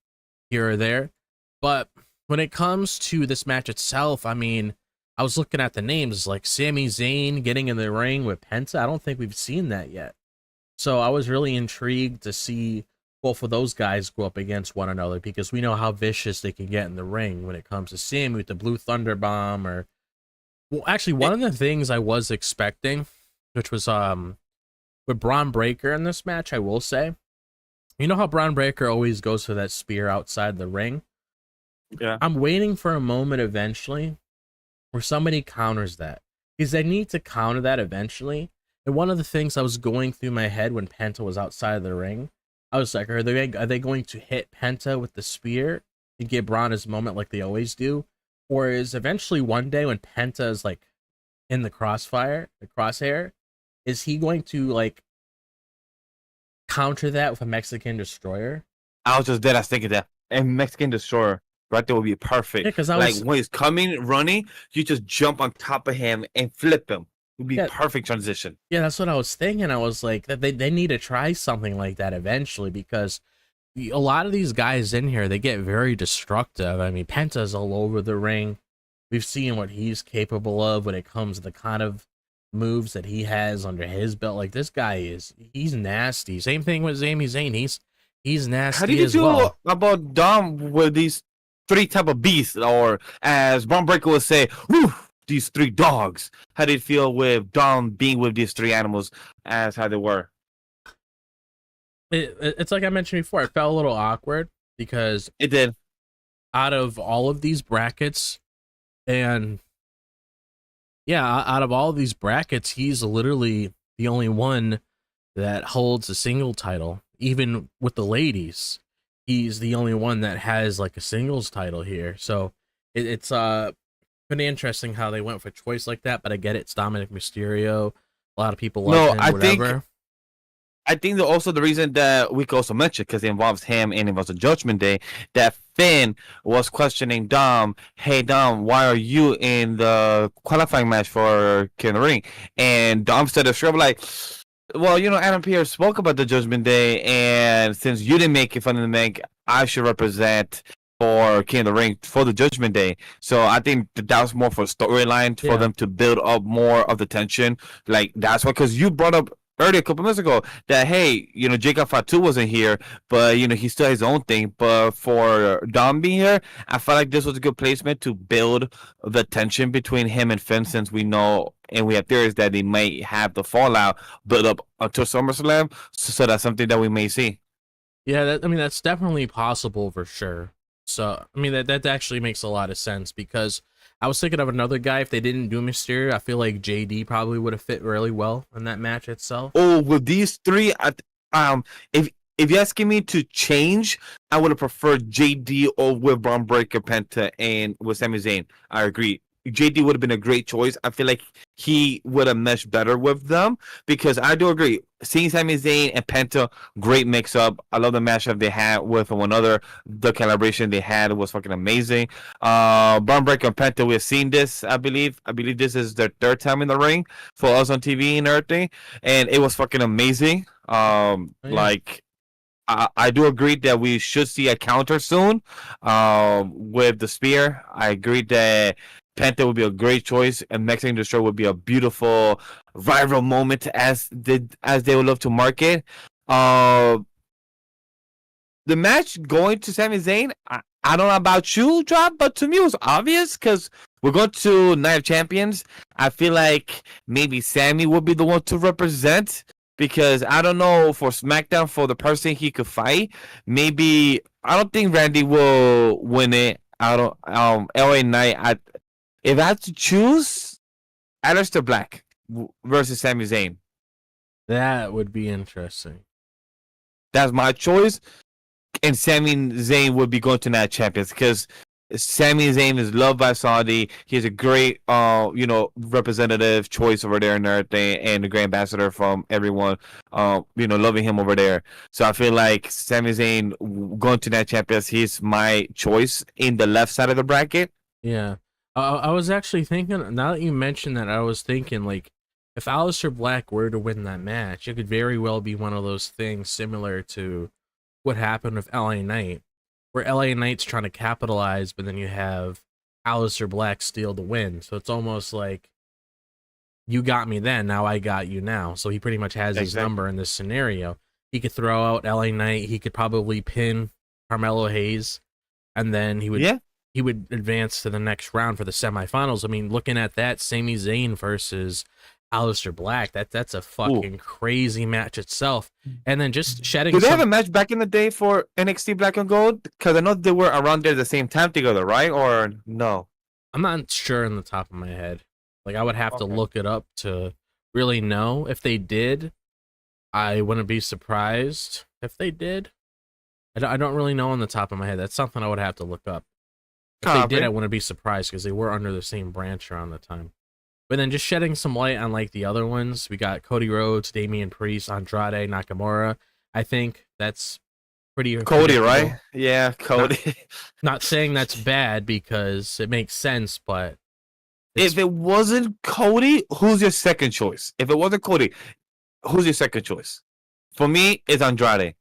here or there. But when it comes to this match itself, I mean, I was looking at the names, like Sami Zayn getting in the ring with Penta. I don't think we've seen that yet. So I was really intrigued to see both of those guys go up against one another, because we know how vicious they can get in the ring when it comes to Sami with the Blue Thunder Bomb. Or, well, actually, one of the things I was expecting, which was with Bron Breakker in this match, I will say, you know how Bron Breakker always goes for that spear outside the ring? Yeah. I'm waiting for a moment eventually where somebody counters that, because they need to counter that eventually. And one of the things I was going through my head when Penta was outside of the ring, I was like, are they going to hit Penta with the spear to give Bron his moment like they always do? Or is eventually one day when Penta is like in the crosshair, is he going to like counter that with a Mexican Destroyer? I was just dead. I was thinking that. And Mexican Destroyer right there would be perfect. Yeah, because when he's coming, running, you just jump on top of him and flip him. It would be perfect transition. Yeah, that's what I was thinking. I was like, that they need to try something like that eventually, because a lot of these guys in here, they get very destructive. I mean, Penta's all over the ring. We've seen what he's capable of when it comes to the kind of moves that he has under his belt. Like, this guy he's nasty. Same thing with Sami Zayn. He's nasty. How do you feel about Dom with these three type of beasts, or as Bron Breakker would say, woo, these three dogs? How did it feel with Dom being with these three animals as how they were? It's like I mentioned before, it felt a little awkward because it did. Out of all of these brackets, and yeah, out of all of these brackets, he's literally the only one that holds a single title. Even with the ladies, he's the only one that has like a singles title here. So it's pretty interesting how they went for a choice like that. But I get it, it's Dominik Mysterio. A lot of people love him. I think that also the reason that we could also mention, because it involves him and it involves the Judgment Day, that Finn was questioning Dom, hey Dom, why are you in the qualifying match for King of the Ring? And Dom said straight up like, well, you know, Adam Pearce spoke about the Judgment Day, and since you didn't make it fun in the bank, I should represent for King of the Ring for the Judgment Day. So I think that was more for storyline for them to build up more of the tension. Like, that's why, because you brought up earlier, a couple minutes ago, that hey, Jacob Fatu wasn't here, but he still has his own thing. But for Dom being here, I felt like this was a good placement to build the tension between him and Finn, since we know and we have theories that they might have the fallout build up until SummerSlam. So that's something that we may see. Yeah, that's definitely possible for sure. So, I mean, that actually makes a lot of sense, because I was thinking of another guy. If they didn't do Mysterio, I feel like JD probably would have fit really well in that match itself. Oh, with these three, if you're asking me to change, I would have preferred JD or with Bron Breakker, Penta, and with Sami Zayn. I agree. JD would have been a great choice. I feel like he would have meshed better with them, because I do agree. Seeing Sami Zayn and Penta, great mix up. I love the matchup they had with one another. The collaboration they had was fucking amazing. Bron Breakker and Penta, we've seen this, I believe. I believe this is their third time in the ring for us on TV and everything. And it was fucking amazing. Like, I do agree that we should see a counter soon with the spear. I agree that Penta would be a great choice, and Mexican Destroyer would be a beautiful rival moment, as they would love to market. The match going to Sami Zayn, I don't know about you, Drop, but to me it was obvious, because we're going to Night of Champions. I feel like maybe Sami would be the one to represent, because I don't know, for SmackDown, for the person he could fight, maybe I don't think Randy will win it. I don't. LA Knight. If I had to choose, Aleister Black versus Sami Zayn. That would be interesting. That's my choice, and Sami Zayn would be going to Night Champions, because Sami Zayn is loved by Saudi. He's a great, representative choice over there and everything, and a great ambassador from everyone, loving him over there. So I feel like Sami Zayn going to Night Champions, he's my choice in the left side of the bracket. Yeah. I was actually thinking, now that you mentioned that, I was thinking, like, if Aleister Black were to win that match, it could very well be one of those things similar to what happened with LA Knight, where LA Knight's trying to capitalize, but then you have Aleister Black steal the win. So it's almost like, you got me then, now I got you now. So he pretty much has his number in this scenario. He could throw out LA Knight, he could probably pin Carmelo Hayes, and then he would advance to the next round for the semifinals. I mean, looking at that, Sami Zayn versus Aleister Black, that's a fucking crazy match itself. And then just shedding. Did they have a match back in the day for NXT Black and Gold? Because I know they were around there at the same time together, right? Or no? I'm not sure in the top of my head. Like, I would have to look it up to really know. If they did, I wouldn't be surprised if they did. I don't really know on the top of my head. That's something I would have to look up. If they did, I wouldn't be surprised, because they were under the same branch around the time. But then just shedding some light on, like, the other ones, we got Cody Rhodes, Damian Priest, Andrade, Nakamura. I think that's pretty Cody, right? Yeah, Cody. Not saying that's bad, because it makes sense, but if it wasn't Cody, who's your second choice? If it wasn't Cody, who's your second choice? For me, it's Andrade.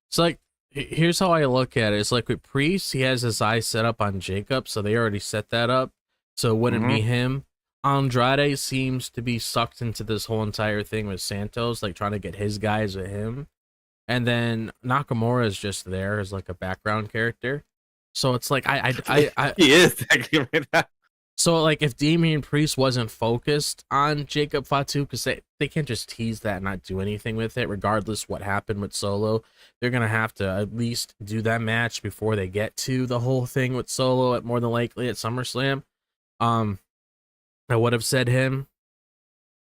It's like, here's how I look at it. It's like with Priest, he has his eyes set up on Jacob, so they already set that up, so it wouldn't be him. Andrade seems to be sucked into this whole entire thing with Santos, like trying to get his guys with him. And then Nakamura is just there as like a background character. So it's like he is technically right now. So, like, if Damian Priest wasn't focused on Jacob Fatu, because they can't just tease that and not do anything with it, regardless what happened with Solo, they're going to have to at least do that match before they get to the whole thing with Solo, more than likely at SummerSlam. I would have said him,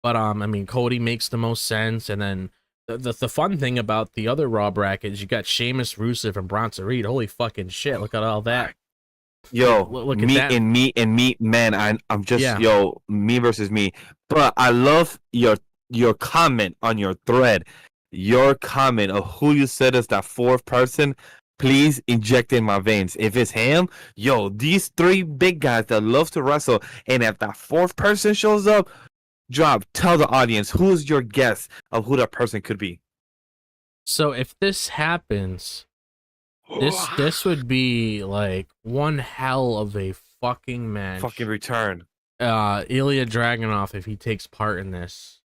but, I mean, Cody makes the most sense, and then the fun thing about the other Raw bracket is you got Sheamus, Rusev, and Bronson Reed. Holy fucking shit, look at all that. Yo, look me at that. and me, man. I'm just me versus me. But I love your comment on your thread. Your comment of who you said is that fourth person. Please inject in my veins. If it's him, these three big guys that love to wrestle, and if that fourth person shows up, tell the audience who's your guess of who that person could be. So if this happens, this would be like one hell of a fucking match. Fucking return. Ilya Dragunov, if he takes part in this.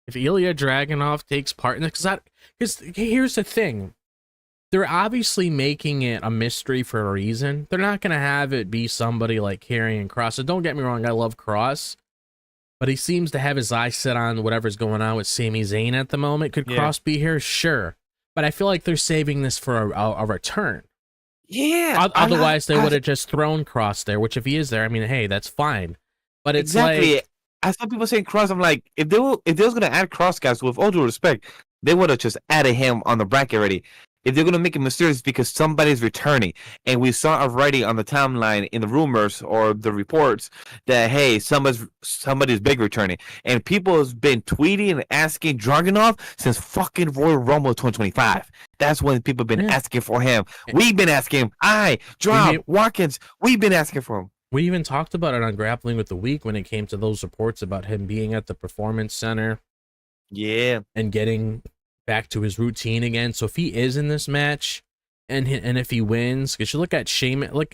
If Ilya Dragunov takes part in this, because here's the thing. They're obviously making it a mystery for a reason. They're not going to have it be somebody like Karrion Kross. So don't get me wrong, I love Kross. But he seems to have his eyes set on whatever's going on with Sami Zayn at the moment. Could Kross be here? Sure. But I feel like they're saving this for a return. Yeah. Otherwise, they would have just thrown Kross there, which if he is there, I mean, hey, that's fine. But it's exactly. like... I saw people saying Kross. I'm like, if they was going to add Kross, guys, with all due respect, they would have just added him on the bracket already. If they're going to make it mysterious because somebody's returning, and we saw already on the timeline in the rumors or the reports that, hey, somebody's big returning. And people have been tweeting and asking Dragunov since fucking Royal Rumble 2025. That's when people have been asking for him. We've been asking him. Watkins, we've been asking for him. We even talked about it on Grappling with the Week when it came to those reports about him being at the Performance Center. Yeah. And getting back to his routine again. So if he is in this match and if he wins, because you look at Sheamus, like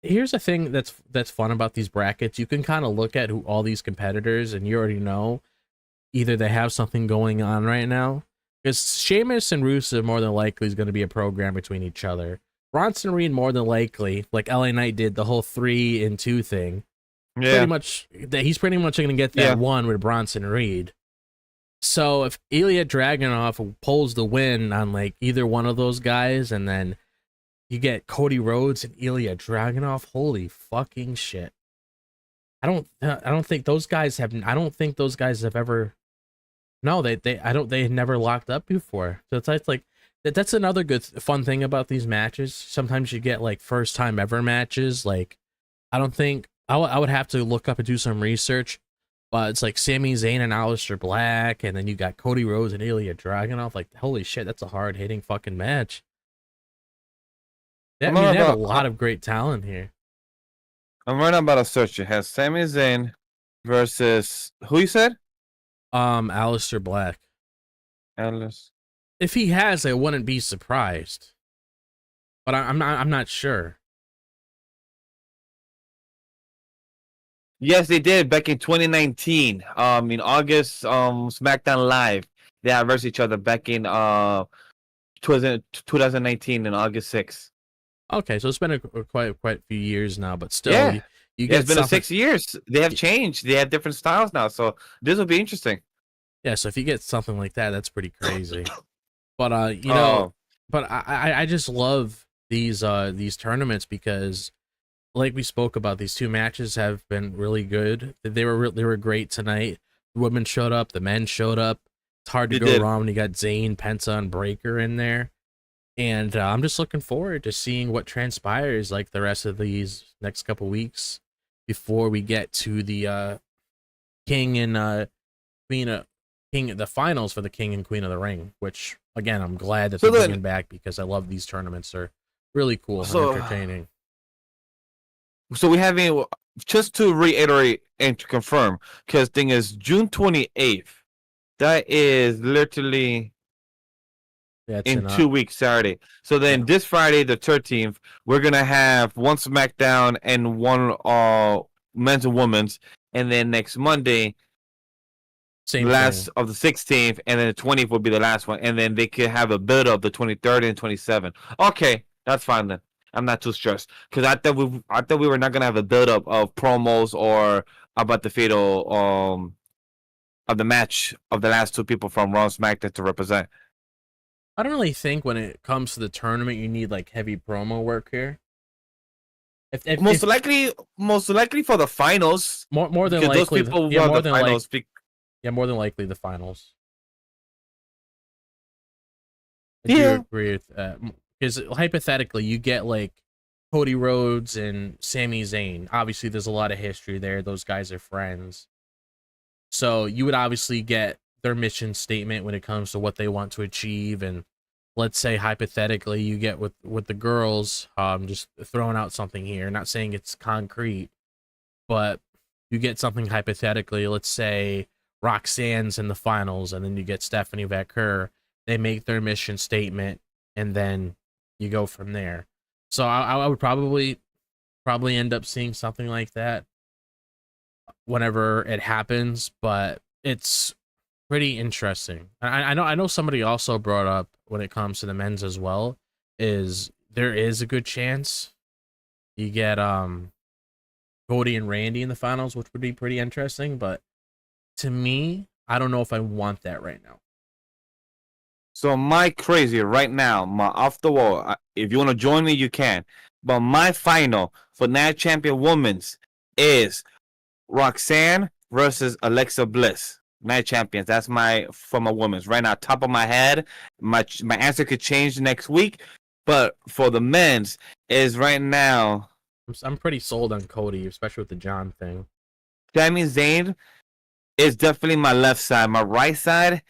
here's the thing that's fun about these brackets. You can kind of look at who all these competitors, and you already know either they have something going on right now, because Sheamus and Rusev more than likely is going to be a program between each other. Bronson Reed more than likely, like LA Knight did the whole 3-2 thing. Yeah. Pretty much, he's pretty much going to get that one with Bronson Reed. So if Ilya Dragunov pulls the win on like either one of those guys, and then you get Cody Rhodes and Ilya Dragunov, holy fucking shit! I don't think those guys have ever. No, they had never locked up before. So it's like that's another good fun thing about these matches. Sometimes you get like first time ever matches. Like I don't think I would have to look up and do some research. But it's like Sami Zayn and Aleister Black, and then you got Cody Rhodes and Ilya Dragunov. Like, holy shit, that's a hard-hitting fucking match. Yeah, I mean, they have a lot of great talent here. I'm right about a search. It has Sami Zayn versus who you said? Aleister Black. If he has, I wouldn't be surprised. But I'm not sure. Yes, they did back in 2019. In August, SmackDown Live, they had versus each other back in 2019 in August 6th. Okay, so it's been quite a few years now, but still, you get it's been 6 years. They have changed. They have different styles now, so this will be interesting. Yeah, so if you get something like that, that's pretty crazy. But you know, but I just love these tournaments because, like we spoke about, these two matches have been really good. They were great tonight. The women showed up, the men showed up. It's hard to go wrong when you got Zayn, Penta, and Breakker in there. And I'm just looking forward to seeing what transpires like the rest of these next couple weeks before we get to the King and the finals for the King and Queen of the Ring. Which again, I'm glad that they're bringing back because I love these tournaments. They're really cool and entertaining. So we have just to reiterate and to confirm, because thing is June 28th. That is literally in 2 weeks, Saturday. So then this Friday, the 13th, we're gonna have one SmackDown and one men's and women's, and then next Monday, last of the 16th, and then the 20th will be the last one, and then they could have a build up the 23rd and 27th. Okay, that's fine then. I'm not too stressed because I thought we were not gonna have a build up of promos or about the fatal of the match of the last two people from Raw and SmackDown to represent. I don't really think when it comes to the tournament you need like heavy promo work here. Most likely for the finals. More than likely, those people more than finals. More than likely the finals. I do agree with that. Because hypothetically, you get like Cody Rhodes and Sami Zayn. Obviously, there's a lot of history there. Those guys are friends. So you would obviously get their mission statement when it comes to what they want to achieve. And let's say hypothetically, you get with the girls, just throwing out something here. Not saying it's concrete, but you get something hypothetically. Let's say Roxanne's in the finals, and then you get Stephanie Vaquer. They make their mission statement, and then you go from there. So I would probably end up seeing something like that. whenever it happens, but it's pretty interesting. I know somebody also brought up when it comes to the men's as well, is there is a good chance you get Cody and Randy in the finals, which would be pretty interesting, but to me, I don't know if I want that right now. So my crazy right now, my off the wall. If you want to join me, you can. But my final for Night Champion Women's is Roxanne versus Alexa Bliss. Night Champions. That's my for my women's right now. Top of my head, my answer could change next week. But for the men's is right now. I'm pretty sold on Cody, especially with the John thing. Sami Zayn is definitely my left side. My right side,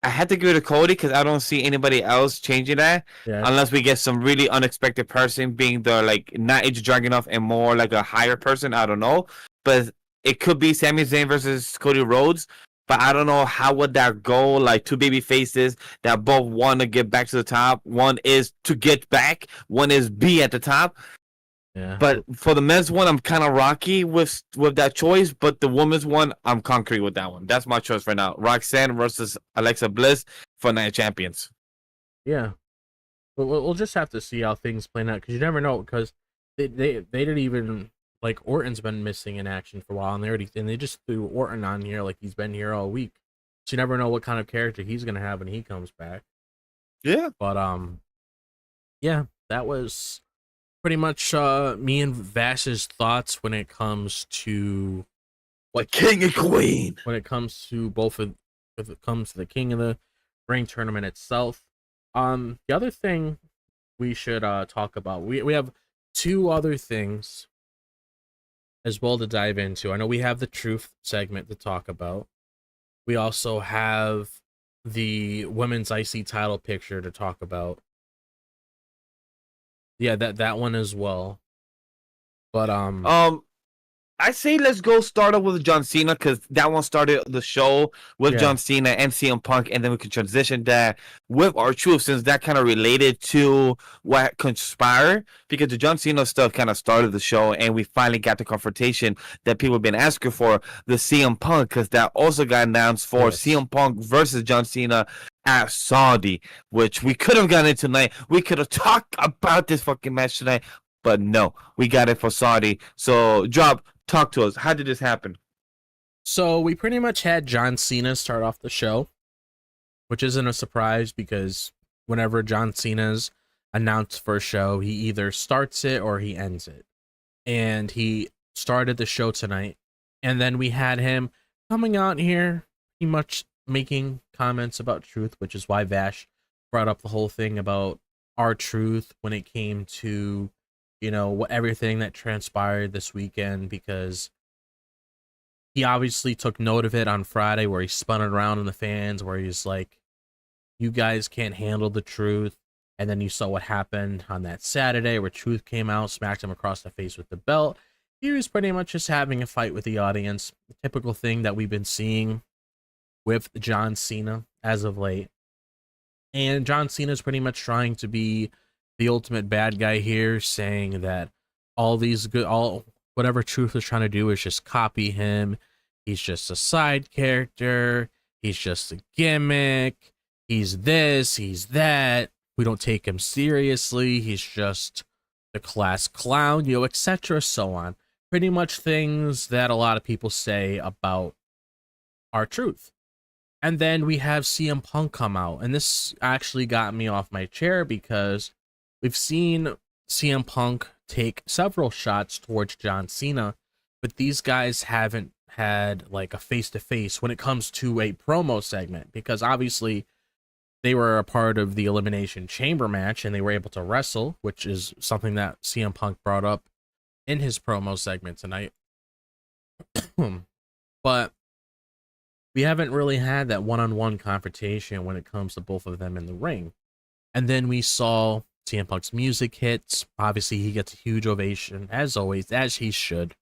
I had to give it to Cody because I don't see anybody else changing that unless we get some really unexpected person being the like not age drag enough and more like a higher person. I don't know, but it could be Sami Zayn versus Cody Rhodes. But I don't know how would that go. Like two baby faces that both want to get back to the top. One is to get back. One is be at the top. Yeah. But for the men's one, I'm kind of rocky with that choice. But the women's one, I'm concrete with that one. That's my choice right now. Roxanne versus Alexa Bliss for Night Champions. Yeah. But we'll just have to see how things play out, because you never know, because they didn't even, like, Orton's been missing in action for a while, and they just threw Orton on here like he's been here all week. So you never know what kind of character he's going to have when he comes back. Yeah. But, yeah, that was pretty much me and Vash's thoughts when it comes to what King and Queen. When it comes to if it comes to the King of the Ring tournament itself. The other thing we should talk about, we have two other things as well to dive into. I know we have the truth segment to talk about. We also have the women's IC title picture to talk about. Yeah, that one as well. But I say let's go start up with John Cena, because that one started the show with John Cena and CM Punk, and then we can transition that with our truth, since that kind of related to what conspired, because the John Cena stuff kind of started the show, and we finally got the confrontation that people have been asking for, the CM Punk, because that also got announced for CM Punk versus John Cena at Saudi, which we could have gotten into tonight. We could have talked about this fucking match tonight, but no, we got it for Saudi. So talk to us. How did this happen? So we pretty much had John Cena start off the show, which isn't a surprise, because whenever John Cena's announced for a show, he either starts it or he ends it. And he started the show tonight. And then we had him coming out here, pretty much making comments about truth, which is why Vash brought up the whole thing about our truth when it came to, everything that transpired this weekend, because he obviously took note of it on Friday where he spun it around in the fans, where he's like, you guys can't handle the truth. And then you saw what happened on that Saturday where Truth came out, smacked him across the face with the belt. He was pretty much just having a fight with the audience, the typical thing that we've been seeing with John Cena as of late. And John Cena's pretty much trying to be the ultimate bad guy here, saying that whatever Truth is trying to do is just copy him. He's just a side character. He's just a gimmick. He's this, he's that. We don't take him seriously. He's just the class clown, etc. So on. Pretty much things that a lot of people say about our truth. And then we have CM Punk come out. And this actually got me off my chair, because we've seen CM Punk take several shots towards John Cena, but these guys haven't had like a face-to-face when it comes to a promo segment, because obviously they were a part of the Elimination Chamber match and they were able to wrestle, which is something that CM Punk brought up in his promo segment tonight. But we haven't really had that one-on-one confrontation when it comes to both of them in the ring. And then we saw CM Punk's music hits. Obviously, he gets a huge ovation, as always, as he should.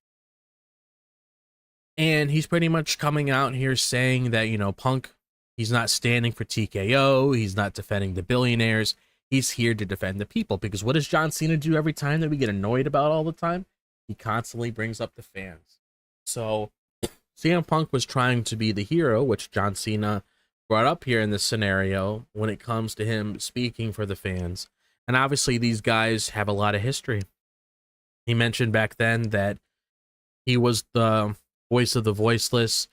And he's pretty much coming out here saying that, Punk, he's not standing for TKO. He's not defending the billionaires. He's here to defend the people. Because what does John Cena do every time that we get annoyed about all the time? He constantly brings up the fans. So CM Punk was trying to be the hero, which John Cena brought up here in this scenario when it comes to him speaking for the fans. And obviously, these guys have a lot of history. He mentioned back then that he was the voice of the voiceless.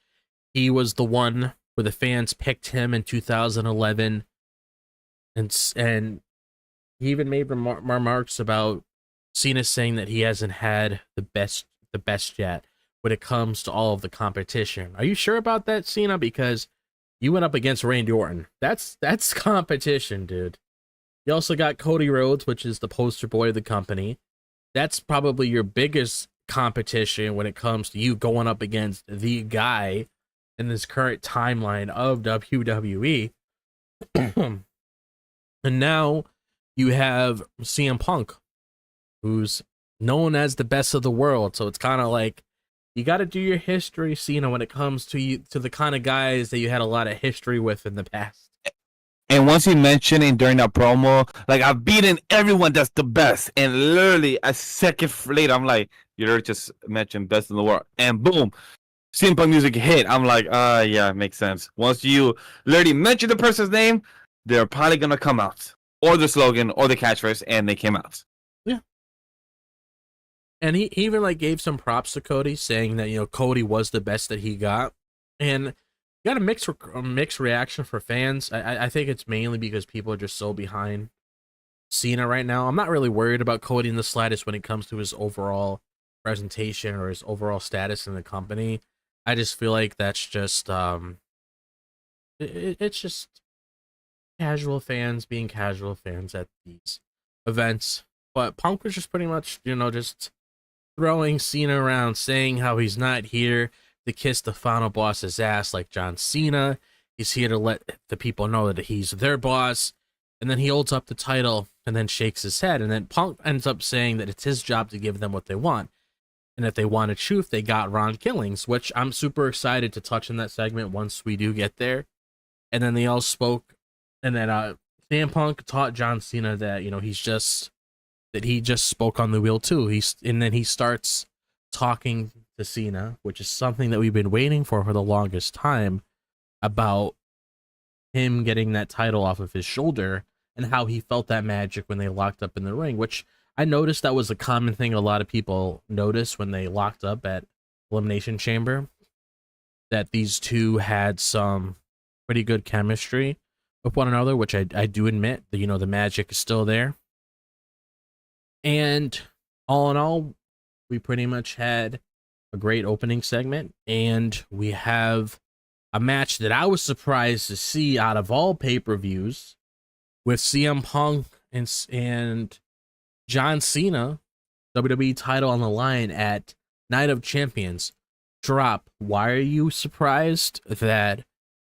He was the one where the fans picked him in 2011. And he even made remarks about Cena saying that he hasn't had the best yet when it comes to all of the competition. Are you sure about that, Cena? Because you went up against Randy Orton. That's competition, dude. You also got Cody Rhodes, which is the poster boy of the company. That's probably your biggest competition when it comes to you going up against the guy in this current timeline of WWE. And now you have CM Punk, who's known as the best of the world. So it's kind of like you got to do your history, Cena, when it comes to the kind of guys that you had a lot of history with in the past. And once he mentioned it during that promo, like, I've beaten everyone that's the best. And literally a second later, I'm like, you just mentioned best in the world. And boom, CM Punk music hit. I'm like, yeah, it makes sense. Once you literally mention the person's name, they're probably going to come out. Or the slogan, or the catchphrase, and they came out. Yeah. And he even like gave some props to Cody, saying that, you know, Cody was the best that he got. And you got a mixed reaction for fans. I think it's mainly because people are just so behind Cena right now. I'm not really worried about Cody in the slightest when it comes to his overall presentation or his overall status in the company. I just feel like that's just it's just casual fans being casual fans at these events. But Punk was just pretty much, you know, just throwing Cena around, saying how he's not here to kiss the final boss's ass like John Cena. He's here to let the people know that he's their boss. And then he holds up the title and then shakes his head. And then Punk ends up saying that it's his job to give them what they want. And if they wanted truth, they got Ron Killings, which I'm super excited to touch in that segment once we do get there. And then they all spoke. And then CM Punk taught John Cena that, you know, he just spoke on the wheel too. And then he starts talking to Cena, which is something that we've been waiting for the longest time, about him getting that title off of his shoulder and how he felt that magic when they locked up in the ring, which I noticed that was a common thing a lot of people noticed when they locked up at Elimination Chamber, that these two had some pretty good chemistry with one another, which I do admit that, you know, the magic is still there. And all in all, we pretty much had a great opening segment, and we have a match that I was surprised to see out of all pay-per-views, with CM Punk and John Cena, WWE title on the line at Night of Champions. Drop, why are you surprised that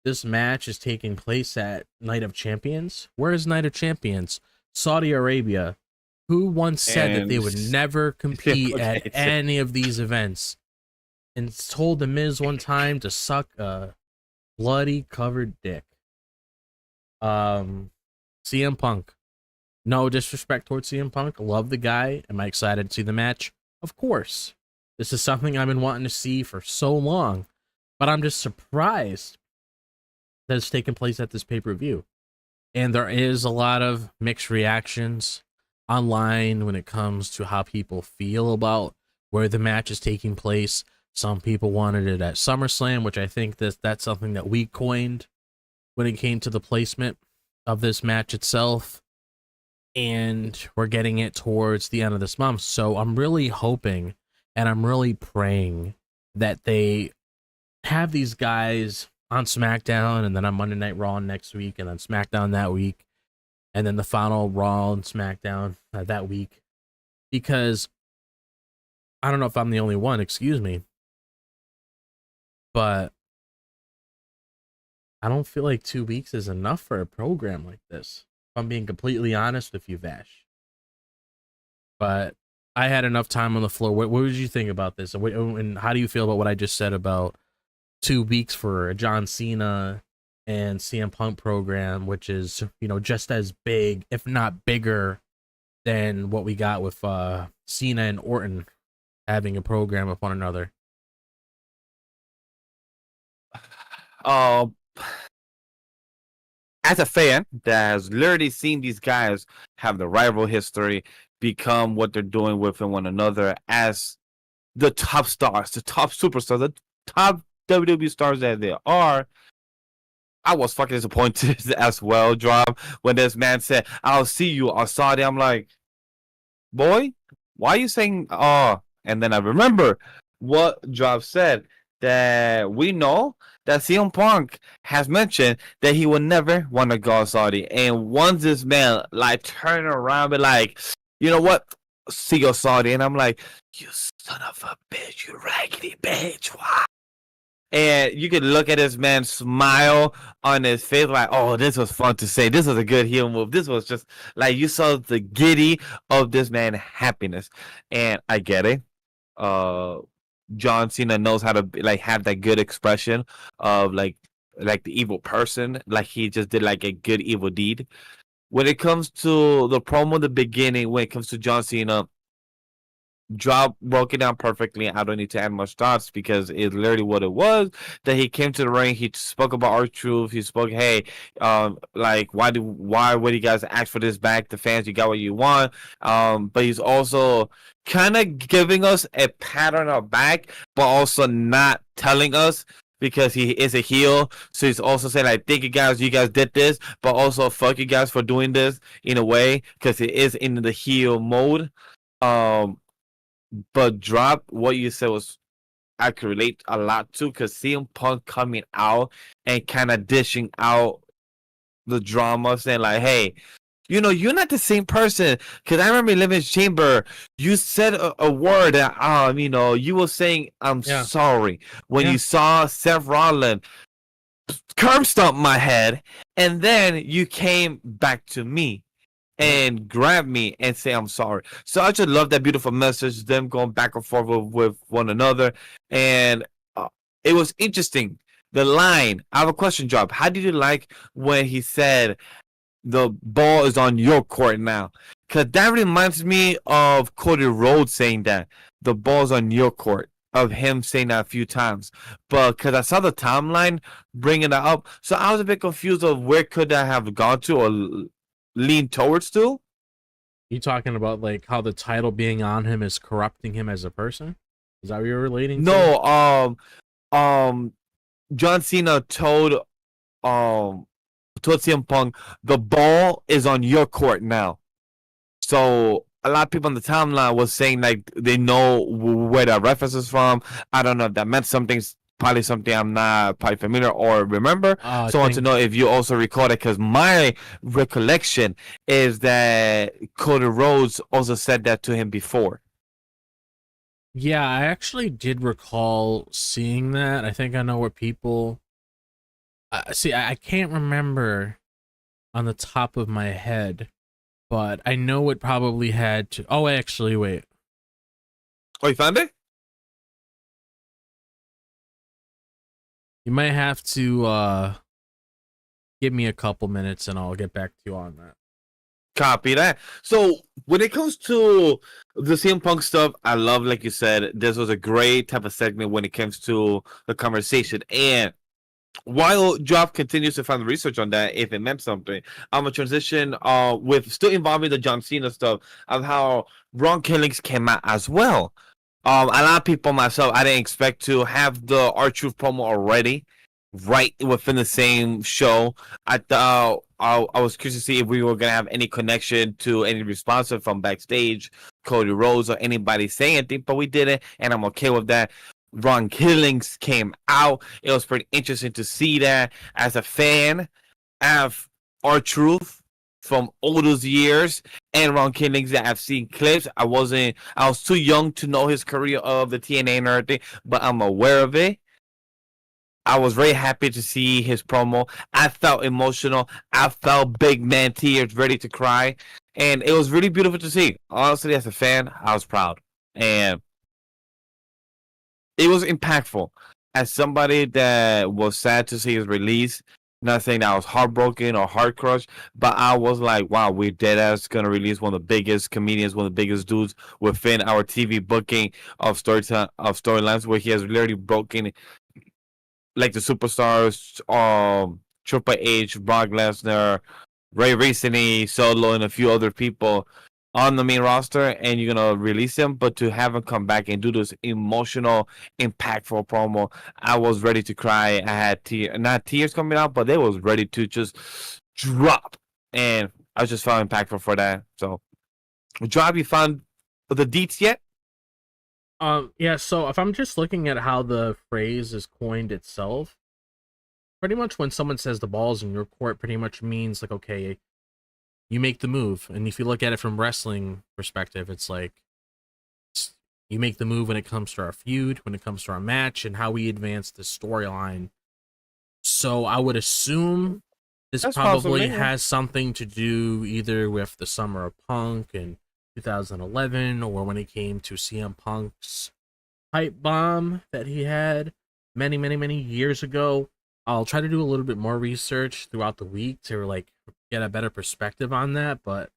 this match is taking place at Night of Champions? Where is Night of Champions? Saudi Arabia. Who once said that they would never compete at any of these events? And told The Miz one time to suck a bloody covered dick. CM Punk. No disrespect towards CM Punk. Love the guy. Am I excited to see the match? Of course. This is something I've been wanting to see for so long. But I'm just surprised that it's taking place at this pay-per-view. And there is a lot of mixed reactions online when it comes to how people feel about where the match is taking place. Some people wanted it at SummerSlam, which I think that's something that we coined when it came to the placement of this match itself. And we're getting it towards the end of this month. So I'm really hoping and I'm really praying that they have these guys on SmackDown and then on Monday Night Raw next week and then SmackDown that week. And then the final Raw and SmackDown that week. Because I don't know if I'm the only one, excuse me, but I don't feel like 2 weeks is enough for a program like this, if I'm being completely honest with you, Vash. But I had enough time on the floor. What did you think about this? And how do you feel about what I just said about 2 weeks for a John Cena and CM Punk program, which is, you know, just as big, if not bigger, than what we got with Cena and Orton having a program with one another? As a fan that has literally seen these guys have the rival history, become what they're doing with one another as the top stars, the top superstars, the top WWE stars that they are, I was fucking disappointed as well, Drop, when this man said, I'll see you on Saudi. I'm like, boy, why are you saying, oh? And then I remember what Drop said, that we know that CM Punk has mentioned that he would never want to go Saudi. And once this man like turn around and like, you know what? See you Saudi. And I'm like, you son of a bitch, you raggedy bitch. Why? And you could look at this man's smile on his face like, oh, this was fun to say. This was a good heel move. This was just like you saw the giddy of this man's happiness. And I get it. John Cena knows how to like have that good expression of like the evil person, like he just did like a good evil deed. When it comes to the promo in the beginning, when it comes to John Cena, broke it down perfectly. I don't need to add much thoughts because it's literally what it was. That he came to the ring, he spoke about R-Truth. He spoke, hey, like why would you guys ask for this back? The fans, you got what you want. But he's also kind of giving us a pat on our back, but also not telling us because he is a heel. So he's also saying like, thank you guys did this, but also fuck you guys for doing this in a way because it is in the heel mode. But Drop, what you said was I could relate a lot to because CM Punk coming out and kind of dishing out the drama, saying like, hey, you know, you're not the same person. Because I remember in Elimination Chamber, you said a word that, you know, you were saying, I'm sorry. When you saw Seth Rollins curb stomp my head, and then you came back to me and grab me and say I'm sorry. So I just love that beautiful message, them going back and forth with one another. And it was interesting. The line, I have a question, Drop. How did you like when he said, the ball is on your court now? Because that reminds me of Cody Rhodes saying that. The ball's on your court. Of him saying that a few times. But because I saw the timeline bringing that up. So I was a bit confused of where could that have gone to or lean towards to. You talking about like how the title being on him is corrupting him as a person? Is that what you're relating to? No, John Cena told CM Punk, the ball is on your court now. So a lot of people on the timeline was saying like they know where that reference is from. I don't know if that meant something. Probably something I'm not probably familiar or remember. So I want to know if you also recall it, because my recollection is that Cody Rhodes also said that to him before. Yeah, I actually did recall seeing that. I think I know what people... see, I can't remember on the top of my head, but I know it probably had to... Oh, actually, wait. Oh, you found it? You might have to give me a couple minutes and I'll get back to you on that. Copy that. So when it comes to the CM Punk stuff, I love, like you said, this was a great type of segment when it comes to the conversation. And while Drop continues to find the research on that, if it meant something, I'm gonna transition with still involving the John Cena stuff of how Ron Killings came out as well. A lot of people, myself, I didn't expect to have the R-Truth promo already right within the same show. I thought I was curious to see if we were gonna have any connection to any response from backstage, Cody Rhodes or anybody saying anything, but we didn't, and I'm okay with that. Ron Killings came out. It was pretty interesting to see that as a fan of R-Truth from all those years, and Ron Killings that I've seen clips. I was too young to know his career of the TNA and everything, but I'm aware of it. I was very happy to see his promo. I felt emotional. I felt big man tears, ready to cry, and it was really beautiful to see. Honestly, as a fan, I was proud, and it was impactful. As somebody that was sad to see his release, not saying that I was heartbroken or heart crushed, but I was like, wow, we're dead ass gonna release one of the biggest comedians, one of the biggest dudes within our TV booking of storylines, where he has literally broken like the superstars, Triple H, Brock Lesnar, Ray Ripley, Solo, and a few other people on the main roster, and you're gonna release them. But to have them come back and do this emotional, impactful promo, I was ready to cry. I had not tears coming out, but they was ready to just drop, and I just found impactful for that. So, Job, you found the deets yet? Yeah, so if I'm just looking at how the phrase is coined itself, pretty much when someone says the ball's in your court, pretty much means like, okay, you make the move. And if you look at it from wrestling perspective, it's like you make the move when it comes to our feud, when it comes to our match, and how we advance the storyline. So I would assume this That's probably possible, yeah. has something to do either with the Summer of Punk and 2011, or when it came to CM Punk's pipe bomb that he had many years ago. I'll try to do a little bit more research throughout the week to like get a better perspective on that, but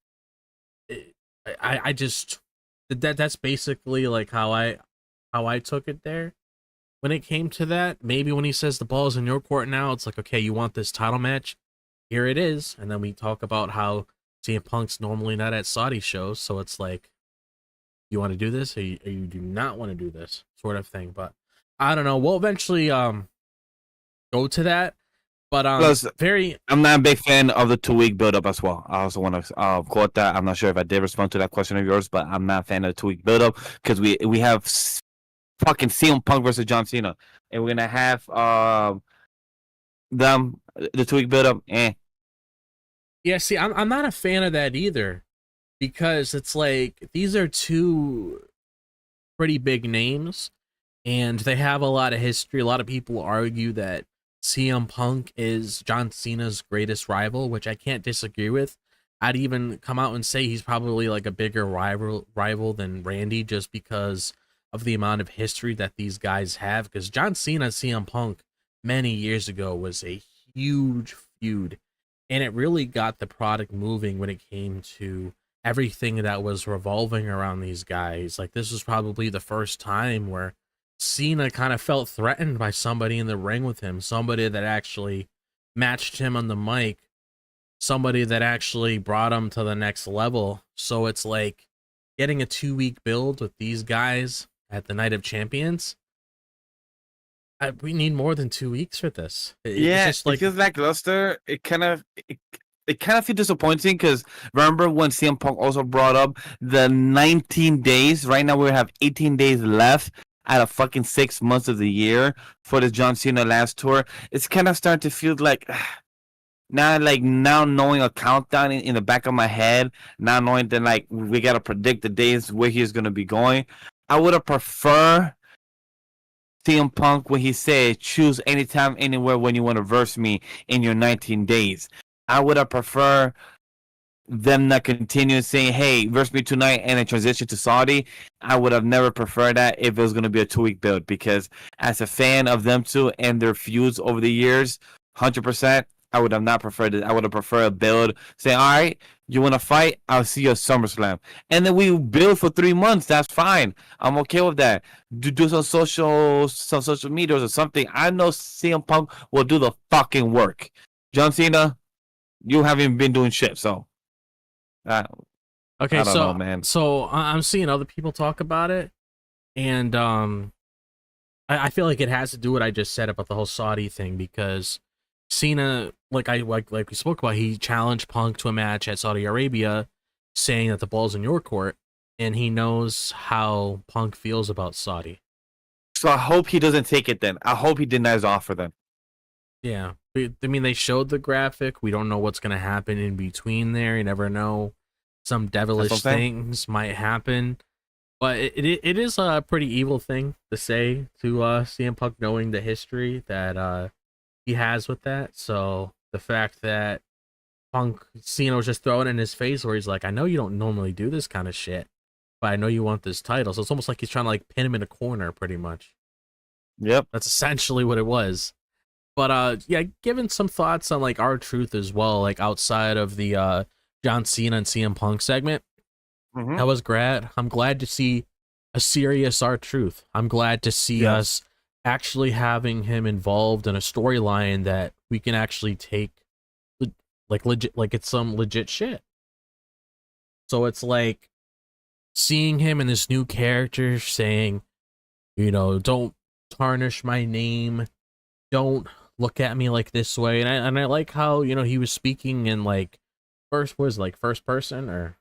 I just that's basically like how I took it there. When it came to that, maybe when he says the ball's in your court now, it's like, okay, you want this title match? Here it is. And then we talk about how CM Punk's normally not at Saudi shows, so it's like, you want to do this or you do not want to do this sort of thing. But I don't know. We'll eventually go to that. But Plus, very I'm not a big fan of the 2-week build-up as well. I also want to quote that. I'm not sure if I did respond to that question of yours, but I'm not a fan of the 2-week build-up because we have fucking CM Punk versus John Cena, and we're gonna have them the 2-week build-up. Yeah, see, I'm not a fan of that either, because it's like these are two pretty big names, and they have a lot of history. A lot of people argue that CM Punk is John Cena's greatest rival, which I can't disagree with. I'd even come out and say he's probably like a bigger rival than Randy, just because of the amount of history that these guys have. Because John Cena and CM Punk many years ago was a huge feud, and it really got the product moving when it came to everything that was revolving around these guys. Like, this was probably the first time where Cena kind of felt threatened by somebody in the ring with him, somebody that actually matched him on the mic, somebody that actually brought him to the next level. So it's like getting a 2-week build with these guys at the Night of Champions. We need more than 2 weeks for this. Yeah, just like, it feels lackluster. It kind of feels disappointing because remember when CM Punk also brought up the 19 days? Right now we have 18 days left out of fucking 6 months of the year for the John Cena last tour. It's kind of starting to feel like now knowing a countdown in the back of my head, now knowing that like we gotta predict the days where he's gonna be going. I would have preferred CM Punk when he said choose anytime, anywhere when you want to verse me in your 19 days. I would have preferred them not continue saying, hey, verse me tonight and then transition to Saudi. I would have never preferred that if it was going to be a 2-week build, because as a fan of them two and their feuds over the years, 100%, I would have not preferred it. I would have preferred a build saying, all right, you want to fight? I'll see you at SummerSlam. And then we build for 3 months. That's fine. I'm okay with that. Do some social media or something. I know CM Punk will do the fucking work. John Cena, you haven't been doing shit, so. Okay, I don't know, man. So I'm seeing other people talk about it, and I feel like it has to do what I just said about the whole Saudi thing, because Cena, like we spoke about, he challenged Punk to a match at Saudi Arabia, saying that the ball's in your court, and he knows how Punk feels about Saudi. So I hope he doesn't take it then. I hope he denies offer then. Yeah, I mean, they showed the graphic. We don't know what's going to happen in between there. You never know. Some devilish things might happen. But it is a pretty evil thing to say to CM Punk, knowing the history that he has with that. So the fact that Cena was just throwing it in his face where he's like, I know you don't normally do this kind of shit, but I know you want this title. So it's almost like he's trying to like pin him in a corner pretty much. Yep. That's essentially what it was. But yeah, given some thoughts on like R-Truth as well, like outside of the John Cena and CM Punk segment. That was great. I'm glad to see a serious R-Truth. I'm glad to see us actually having him involved in a storyline that we can actually take like legit, like it's some legit shit. So it's like seeing him in this new character saying, you know, don't tarnish my name, don't look at me like this way. And I like how, you know, he was speaking in like first person, or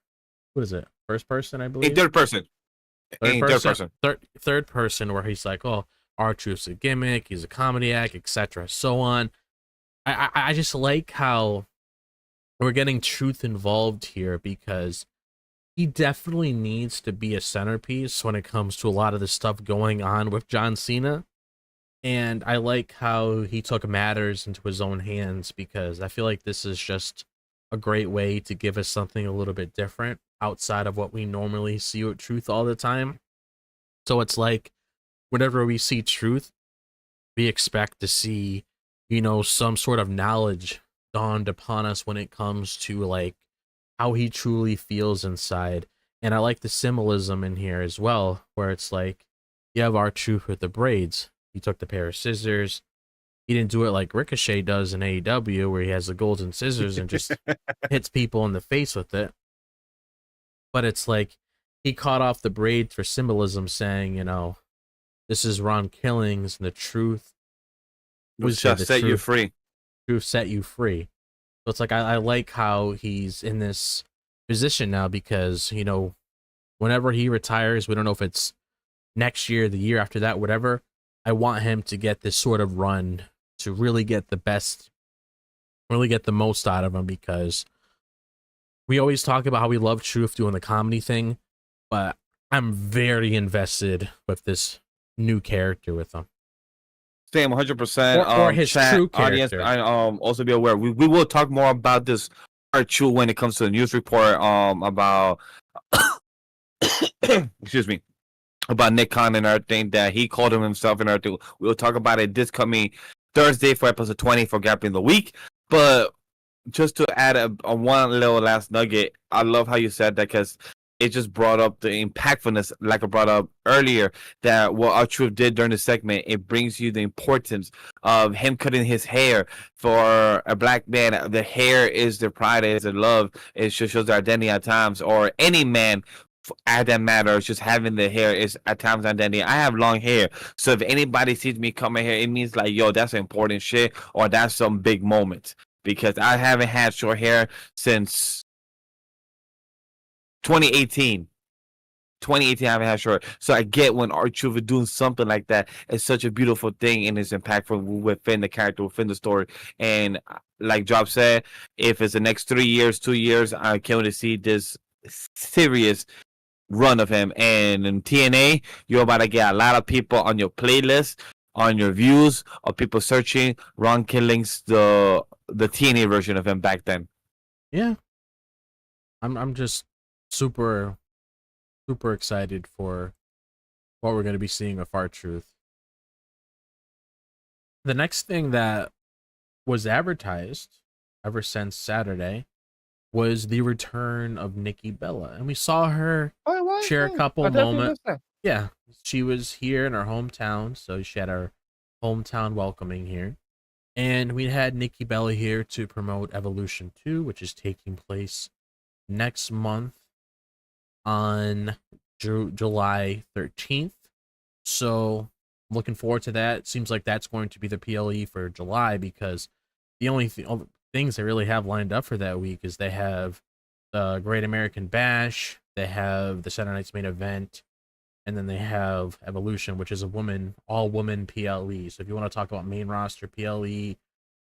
what is it? First person, I In believe. third person. In third person. Third person, where he's like, oh, R-Truth's a gimmick, he's a comedy act, etc. So on. I just like how we're getting Truth involved here, because he definitely needs to be a centerpiece when it comes to a lot of the stuff going on with John Cena. And I like how he took matters into his own hands, because I feel like this is just a great way to give us something a little bit different outside of what we normally see with Truth all the time. So it's like whenever we see Truth, we expect to see, you know, some sort of knowledge dawned upon us when it comes to like how he truly feels inside. And I like the symbolism in here as well, where it's like you have R-Truth with the braids. He took the pair of scissors. He didn't do it like Ricochet does in AEW, where he has the golden scissors and just hits people in the face with it. But it's like he caught off the braids for symbolism, saying, you know, this is Ron Killings, and the truth Was just set you free. Truth set you free. So it's like I like how he's in this position now, because, you know, whenever he retires, we don't know if it's next year, the year after that, whatever, I want him to get this sort of run to really get the best, really get the most out of him, because we always talk about how we love Truth doing the comedy thing, but I'm very invested with this new character with him. Same, 100%. Or his chat, true audience, character. I also be aware. We will talk more about this R-Truth when it comes to the news report about excuse me, about Nick Khan and everything that he called him himself and everything. We'll talk about it this coming Thursday for episode 20 for Gap in the Week. But just to add a one little last nugget, I love how you said that, because it just brought up the impactfulness, like I brought up earlier, that what R-Truth did during the segment, it brings you the importance of him cutting his hair. For a black man, the hair is their pride, is their love. It just shows their identity at times. Or any man, at that matter, just having the hair is at times identity. I have long hair, so if anybody sees me cut my hair, it means like, yo, that's important shit, or that's some big moment. Because I haven't had short hair since 2018. 2018, I haven't had short. So I get when R-Truth is doing something like that. It's such a beautiful thing, and it's impactful within the character, within the story. And like Job said, if it's the next 3 years, 2 years, I can't wait to see this serious run of him. And in TNA, you're about to get a lot of people on your playlist, on your views, of people searching Ron Killings, the TNA version of him back then. Yeah, I'm just super excited for what we're going to be seeing with R-Truth. The next thing that was advertised ever since Saturday was the return of Nikki Bella, and we saw her share a couple moments. Yeah, she was here in her hometown, so she had her hometown welcoming here. And we had Nikki Bella here to promote Evolution 2, which is taking place next month on July 13th. So looking forward to that. It seems like that's going to be the PLE for July, because the only things they really have lined up for that week is they have the Great American Bash, they have the Saturday Night's Main Event, and then they have Evolution, which is a all-woman PLE. So if you want to talk about main roster PLE,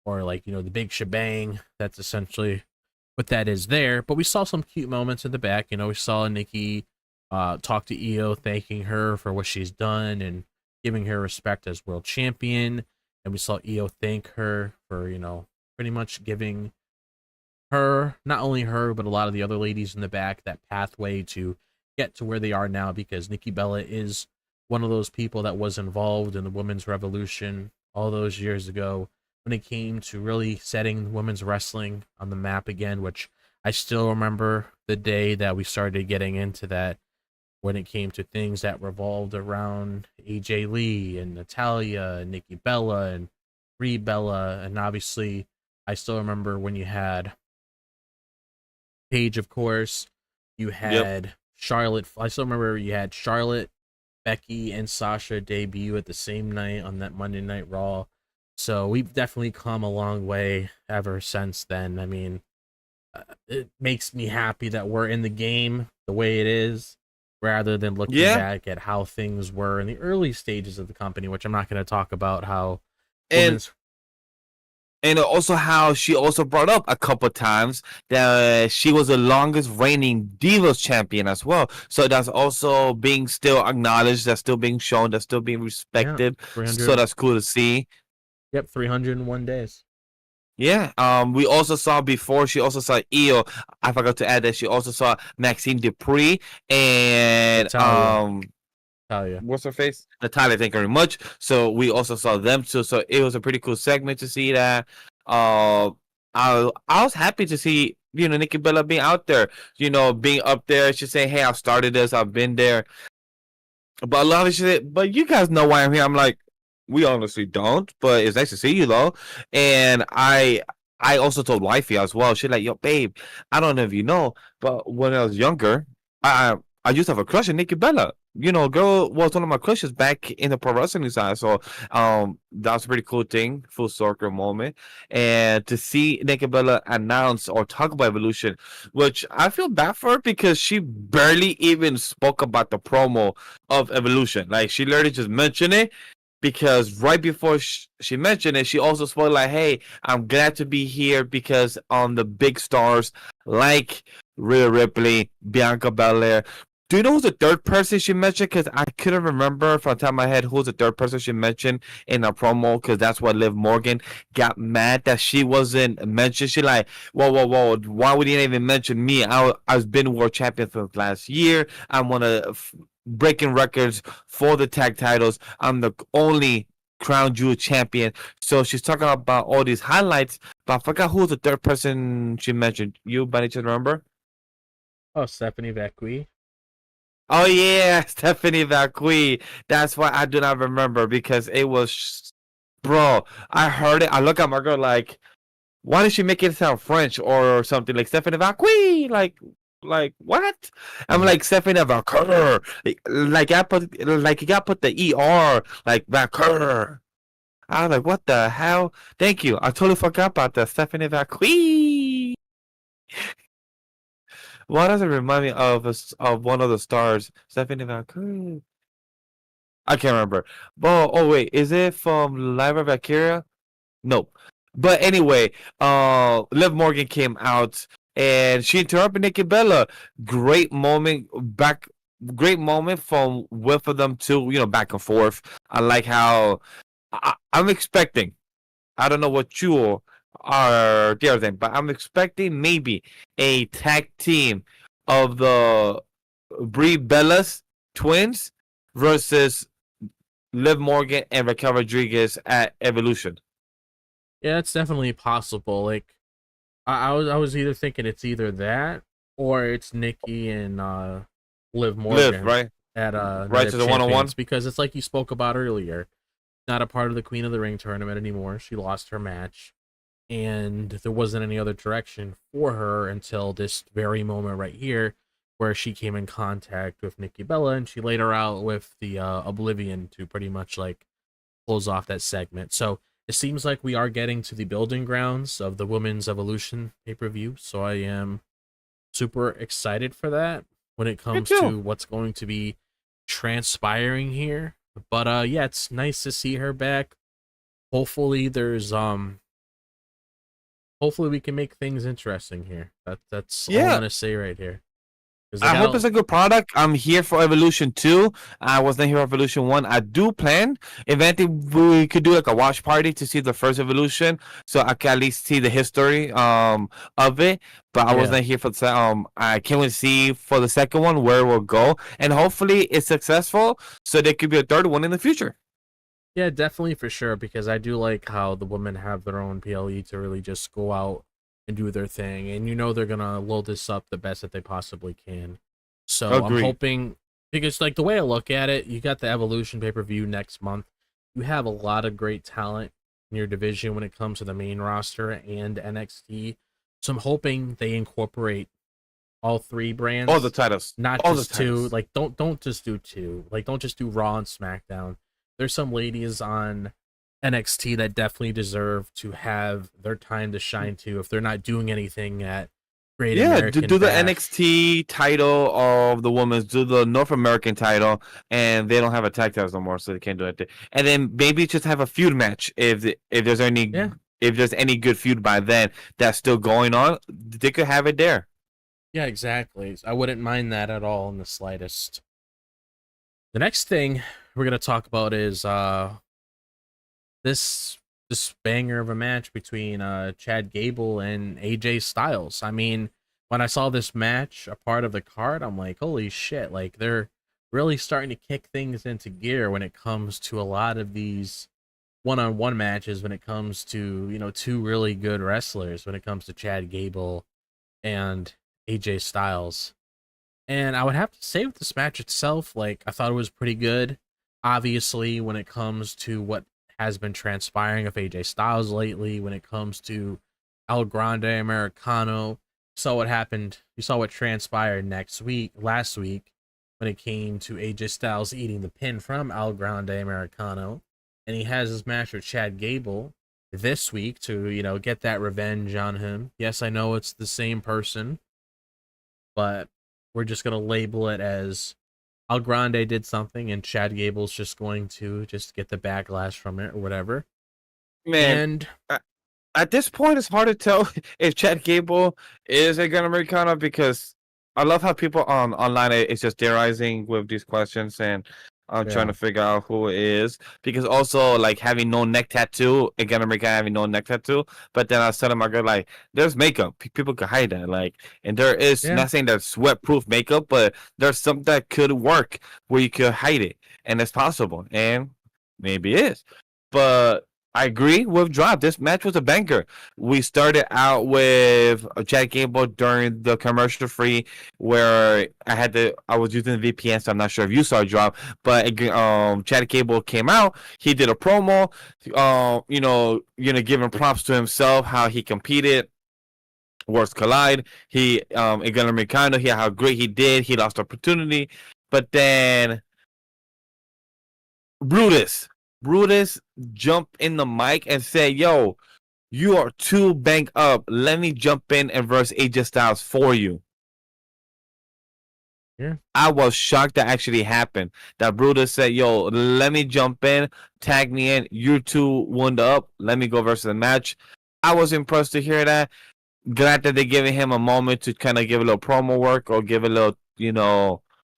or like, you know, the big shebang, that's essentially what that is there. But we saw some cute moments in the back. You know, we saw Nikki talk to Io, thanking her for what she's done and giving her respect as world champion. And we saw Io thank her for, you know, pretty much giving her, not only her, but a lot of the other ladies in the back, that pathway to get to where they are now, because Nikki Bella is one of those people that was involved in the women's revolution all those years ago when it came to really setting women's wrestling on the map again, which I still remember the day that we started getting into that when it came to things that revolved around AJ Lee and Natalia and Nikki Bella and Brie Bella. And obviously, I still remember when you had Paige, of course. You had Charlotte. I still remember you had Charlotte, Becky, and Sasha debut at the same night on that Monday Night Raw. So we've definitely come a long way ever since then. I mean, it makes me happy that we're in the game the way it is, rather than looking back at how things were in the early stages of the company, which I'm not going to talk about how and also how she also brought up a couple times that she was the longest reigning Divas champion as well. So that's also being still acknowledged, that's still being shown, that's still being respected. So that's cool to see. Yep, 301 days. Yeah, we also saw before, she also saw Io. I forgot to add that she also saw Maxine Dupree and Natalia. What's her face? Natalia, thank you very much. So we also saw them too. So it was a pretty cool segment to see that. I was happy to see, Nikki Bella being out there, being up there. She saying, "Hey, I started this. I've been there." But a lot of shit. But you guys know why I'm here. I'm like, we honestly don't. But it's nice to see you though. And I also told wifey as well. She's like, "Yo, babe, I don't know if you know, but when I was younger, I used to have a crush on Nikki Bella. Girl was one of my crushes back in the pro wrestling side. So that was a pretty cool thing, full circle moment. And to see Nikki Bella announce or talk about Evolution, which I feel bad for her because she barely even spoke about the promo of Evolution. Like, she literally just mentioned it. Because right before she mentioned it, she also spoke like, "Hey, I'm glad to be here because on the big stars like Rhea Ripley, Bianca Belair." Do you know who's the third person she mentioned? Because I couldn't remember from the top of my head who's the third person she mentioned in a promo. Because that's what Liv Morgan got mad that she wasn't mentioned. She like, whoa! Why would you even mention me? I've been world champion for last year. I'm one of breaking records for the tag titles. I'm the only crown jewel champion. So she's talking about all these highlights, but I forgot who the third person she mentioned. You by any chance remember? Oh, Stephanie Vacqui. Oh yeah, Stephanie Vacqui. That's why I do not remember, because it was, bro, I heard it. I look at my girl like, why did she make it sound French or something? Like Stephanie Vacqui, like what? I'm like Stephanie Vacqui, like you got put the ER, like Vacqui. I was like, what the hell? Thank you. I totally forgot about that. Stephanie Vacqui. Why does it remind me of one of the stars? Stephanie Vacqui. I can't remember. Oh wait, is it from Live of Valkyria? No. But anyway, Liv Morgan came out and she interrupted Nikki Bella. Great moment from both of them too, back and forth. I like how I'm expecting. I don't know what you are the other thing, but I'm expecting maybe a tag team of the Brie Bella's twins versus Liv Morgan and Raquel Rodriguez at Evolution. Yeah, it's definitely possible. Like, I was either thinking it's either that or it's Nikki and Liv Morgan, right? At right to the 1-on-1, because it's like you spoke about earlier. Not a part of the Queen of the Ring tournament anymore. She lost her match, and there wasn't any other direction for her until this very moment right here, where she came in contact with Nikki Bella, and she laid her out with the Oblivion to pretty much like close off that segment. So it seems like we are getting to the building grounds of the Women's Evolution pay-per-view. So I am super excited for that when it comes to what's going to be transpiring here. But yeah, it's nice to see her back. Hopefully hopefully we can make things interesting here. That's all I'm gonna say right here. I hope it's a good product. I'm here for Evolution 2. I wasn't here for Evolution 1. I do plan, if anything, we could do like a watch party to see the first Evolution, so I can at least see the history of it. But I wasn't here for the I can't wait to see for the second one where it will go, and hopefully it's successful, so there could be a third one in the future. Yeah, definitely, for sure, because I do like how the women have their own PLE to really just go out and do their thing, and they're gonna load this up the best that they possibly can. So I'm hoping Because like the way I look at it, you got the Evolution pay-per-view next month. You have a lot of great talent in your division when it comes to the main roster and NXT. So I'm hoping they incorporate all three brands. All the titles. Not all just the two. titles. Like don't just do two. Like don't just do Raw and SmackDown. There's some ladies on NXT that definitely deserve to have their time to shine too if they're not doing anything at Great American do the Bash. NXT title of the women's, do the North American title, and they don't have a tag titles no more, so they can't do it. And then maybe just have a feud match if there's any if there's any good feud by then that's still going on, they could have it there. Yeah, exactly. I wouldn't mind that at all in the slightest. The next thing we're gonna talk about is this banger of a match between Chad Gable and AJ Styles. I mean, when I saw this match, a part of the card, I'm like, holy shit, like they're really starting to kick things into gear when it comes to a lot of these one-on-one matches, when it comes to, you know, two really good wrestlers, when it comes to Chad Gable and AJ Styles. And I would have to say with this match itself, like I thought it was pretty good. Obviously, when it comes to what has been transpiring of AJ Styles lately, when it comes to El Grande Americano, you saw what happened. You saw what transpired last week, when it came to AJ Styles eating the pin from El Grande Americano, and he has his match with Chad Gable this week to, you know, get that revenge on him. Yes, I know it's the same person, but we're just gonna label it as El Grande did something, and Chad Gable's just going to just get the backlash from it or whatever. Man, at this point, it's hard to tell if Chad Gable is a Gun Americano, because I love how people online is just theorizing with these questions, and I'm trying to figure out who it is, because also like having no neck tattoo, again, Americano having no neck tattoo, but then I was telling my girl, like, there's makeup, people could hide that, like, and there is, not saying that's sweat-proof makeup, but there's something that could work where you could hide it, and it's possible, and maybe it is, but I agree with Drop. This match was a banger. We started out with Chad Gable during the commercial free, where I was using the VPN, so I'm not sure if you saw Drop, but Chad Gable came out. He did a promo, giving props to himself, how he competed. Worlds collide. He again, Americano, how great he did. He lost opportunity, but then Brutus jumped in the mic and said, yo, you are too banged up. Let me jump in and verse AJ Styles for you. Yeah. I was shocked that actually happened. That Brutus said, yo, let me jump in, tag me in. You're too wound up. Let me go versus the match. I was impressed to hear that. Glad that they're giving him a moment to kind of give a little promo work or give a little,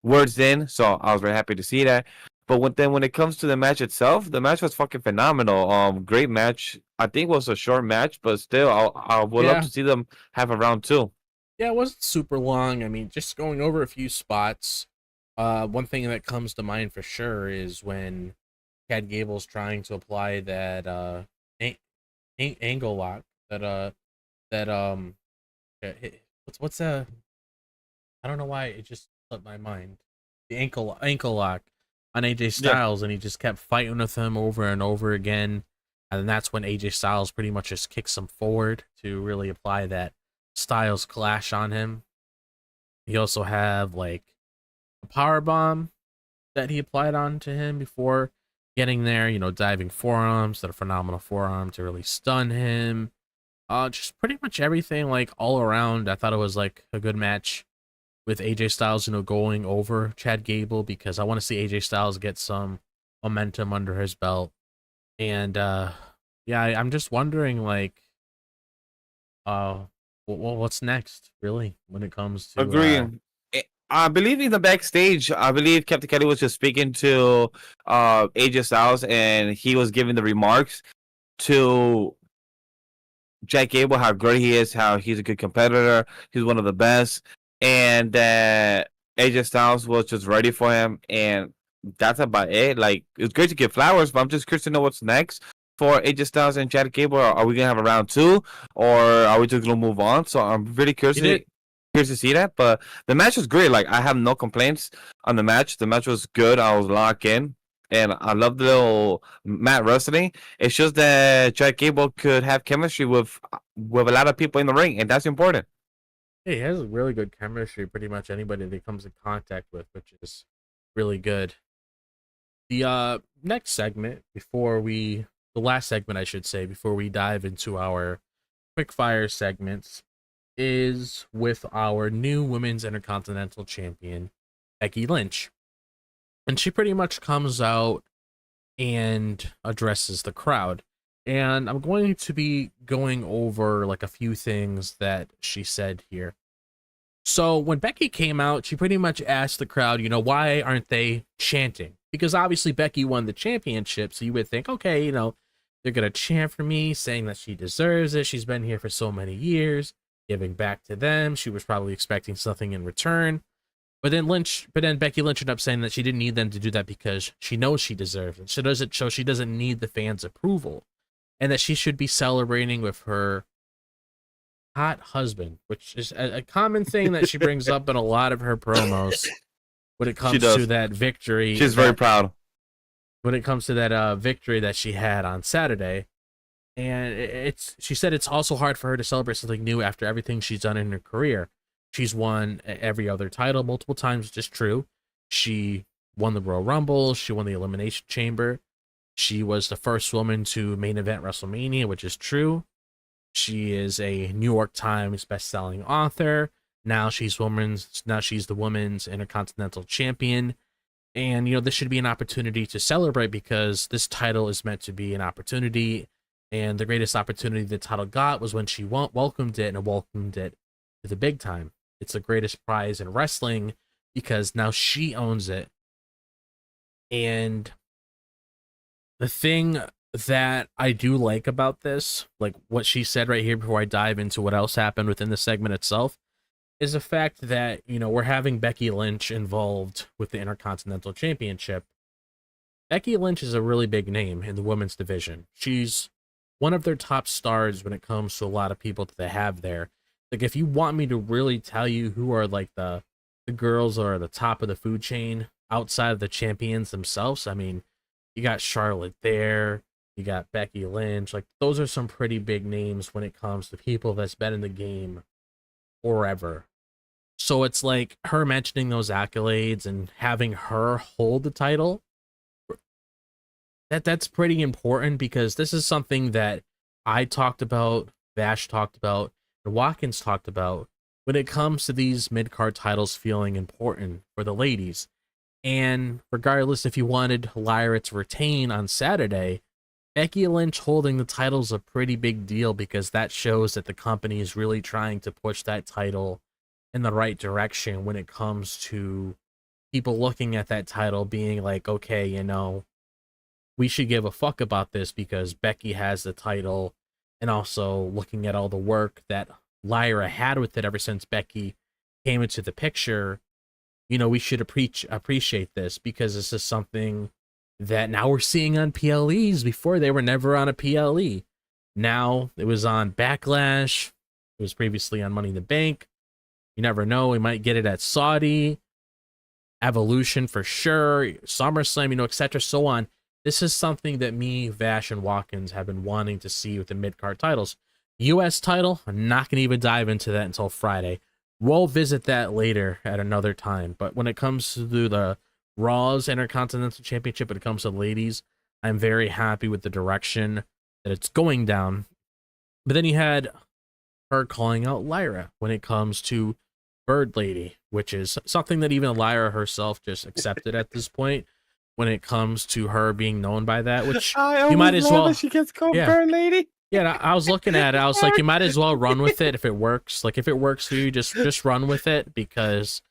words in. So I was very happy to see that. But when it comes to the match itself, the match was fucking phenomenal. Great match. I think it was a short match, but still, I would love to see them have a round two. Yeah, it wasn't super long. I mean, just going over a few spots. One thing that comes to mind for sure is when Chad Gable's trying to apply that angle lock. What's I don't know why it just slipped my mind. The ankle lock on AJ Styles, and he just kept fighting with him over and over again. And that's when AJ Styles pretty much just kicks him forward to really apply that Styles clash on him. He also have like a power bomb that he applied onto him before getting there, diving forearms, that a phenomenal forearm to really stun him. Just pretty much everything, like all around. I thought it was like a good match with AJ Styles, going over Chad Gable, because I want to see AJ Styles get some momentum under his belt. And I'm just wondering, like, what's next, really, when it comes to agreeing. I believe in the backstage, I believe Captain Kelly was just speaking to AJ Styles, and he was giving the remarks to Chad Gable, how great he is, how he's a good competitor, he's one of the best, and that AJ Styles was just ready for him, and that's about it. Like, it's great to get flowers, but I'm just curious to know what's next for AJ Styles and Chad Gable. Are we gonna have a round two, or are we just gonna move on? So I'm really curious. curious to see that. But the match was great. Like, I have no complaints on the match. The match was good. I was locked in. And I love the little mat wrestling. It's just that Chad Gable could have chemistry with a lot of people in the ring, and that's important. He has really good chemistry, pretty much anybody that he comes in contact with, which is really good. The next segment, the last segment, I should say, before we dive into our quickfire segments, is with our new Women's Intercontinental Champion, Becky Lynch. And she pretty much comes out and addresses the crowd. And I'm going to be going over like a few things that she said here. So when Becky came out, she pretty much asked the crowd, why aren't they chanting? Because obviously Becky won the championship, so you would think, okay, they're going to chant for me, saying that she deserves it. She's been here for so many years, giving back to them. She was probably expecting something in return. But then Becky Lynch ended up saying that she didn't need them to do that because she knows she deserves it. She doesn't need the fans' approval, and that she should be celebrating with her hot husband, which is a common thing that she brings up in a lot of her promos when it comes to that victory. She's very proud. When it comes to that victory that she had on Saturday. And she said it's also hard for her to celebrate something new after everything she's done in her career. She's won every other title multiple times, which is true. She won the Royal Rumble. She won the Elimination Chamber. She was the first woman to main event WrestleMania, which is true. She is a New York Times best-selling author. Now she's the Women's Intercontinental Champion. And, this should be an opportunity to celebrate because this title is meant to be an opportunity. And the greatest opportunity the title got was when she welcomed it to the big time. It's the greatest prize in wrestling because now she owns it. And the thing that I do like about this, like what she said right here before I dive into what else happened within the segment itself, is the fact that, we're having Becky Lynch involved with the Intercontinental Championship. Becky Lynch is a really big name in the women's division. She's one of their top stars when it comes to a lot of people that they have there. Like, if you want me to really tell you who are like the girls or the top of the food chain outside of the champions themselves, I mean, you got Charlotte there, you got Becky Lynch. Like, those are some pretty big names when it comes to people that's been in the game forever. So it's like her mentioning those accolades and having her hold the title. That's pretty important because this is something that I talked about, Vash talked about, and Watkins talked about when it comes to these mid-card titles feeling important for the ladies. And regardless if you wanted Lyra to retain on Saturday, Becky Lynch holding the title is a pretty big deal because that shows that the company is really trying to push that title in the right direction when it comes to people looking at that title being like, okay, we should give a fuck about this because Becky has the title, and also looking at all the work that Lyra had with it ever since Becky came into the picture. We should appreciate this because this is something that now we're seeing on PLEs. Before, they were never on a PLE. Now it was on Backlash. It was previously on Money in the Bank. You never know. We might get it at Saudi, Evolution for sure, SummerSlam, etc., so on. This is something that me, Vash, and Watkins have been wanting to see with the mid-card titles. U.S. title, I'm not going to even dive into that until Friday. We'll visit that later at another time. But when it comes to the Raw's Intercontinental Championship, when it comes to ladies, I'm very happy with the direction that it's going down. But then you had her calling out Lyra when it comes to Bird Lady, which is something that even Lyra herself just accepted at this point. When it comes to her being known by that, which you might as well. She gets called Bird Lady. Yeah, I was looking at it. I was like, you might as well run with it if it works. Like, if it works for you, just run with it because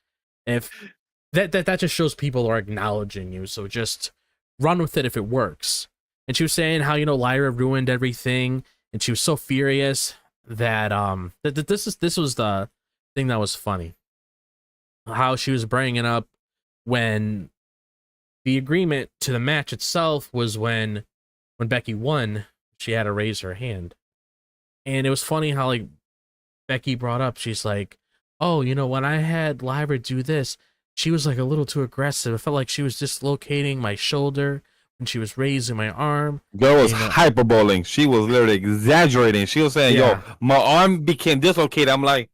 if that just shows people are acknowledging you. So just run with it if it works. And she was saying how Lyra ruined everything, and she was so furious that this was the thing that was funny. How she was bringing up when the agreement to the match itself was when Becky won, she had to raise her hand. And it was funny how, like, Becky brought up, she's like, oh, when I had Lyra do this, she was like a little too aggressive. I felt like she was dislocating my shoulder when she was raising my arm. Girl was You know, hyperboling. She was literally exaggerating. She was saying, "Yo, yeah, my arm became dislocated." I'm like,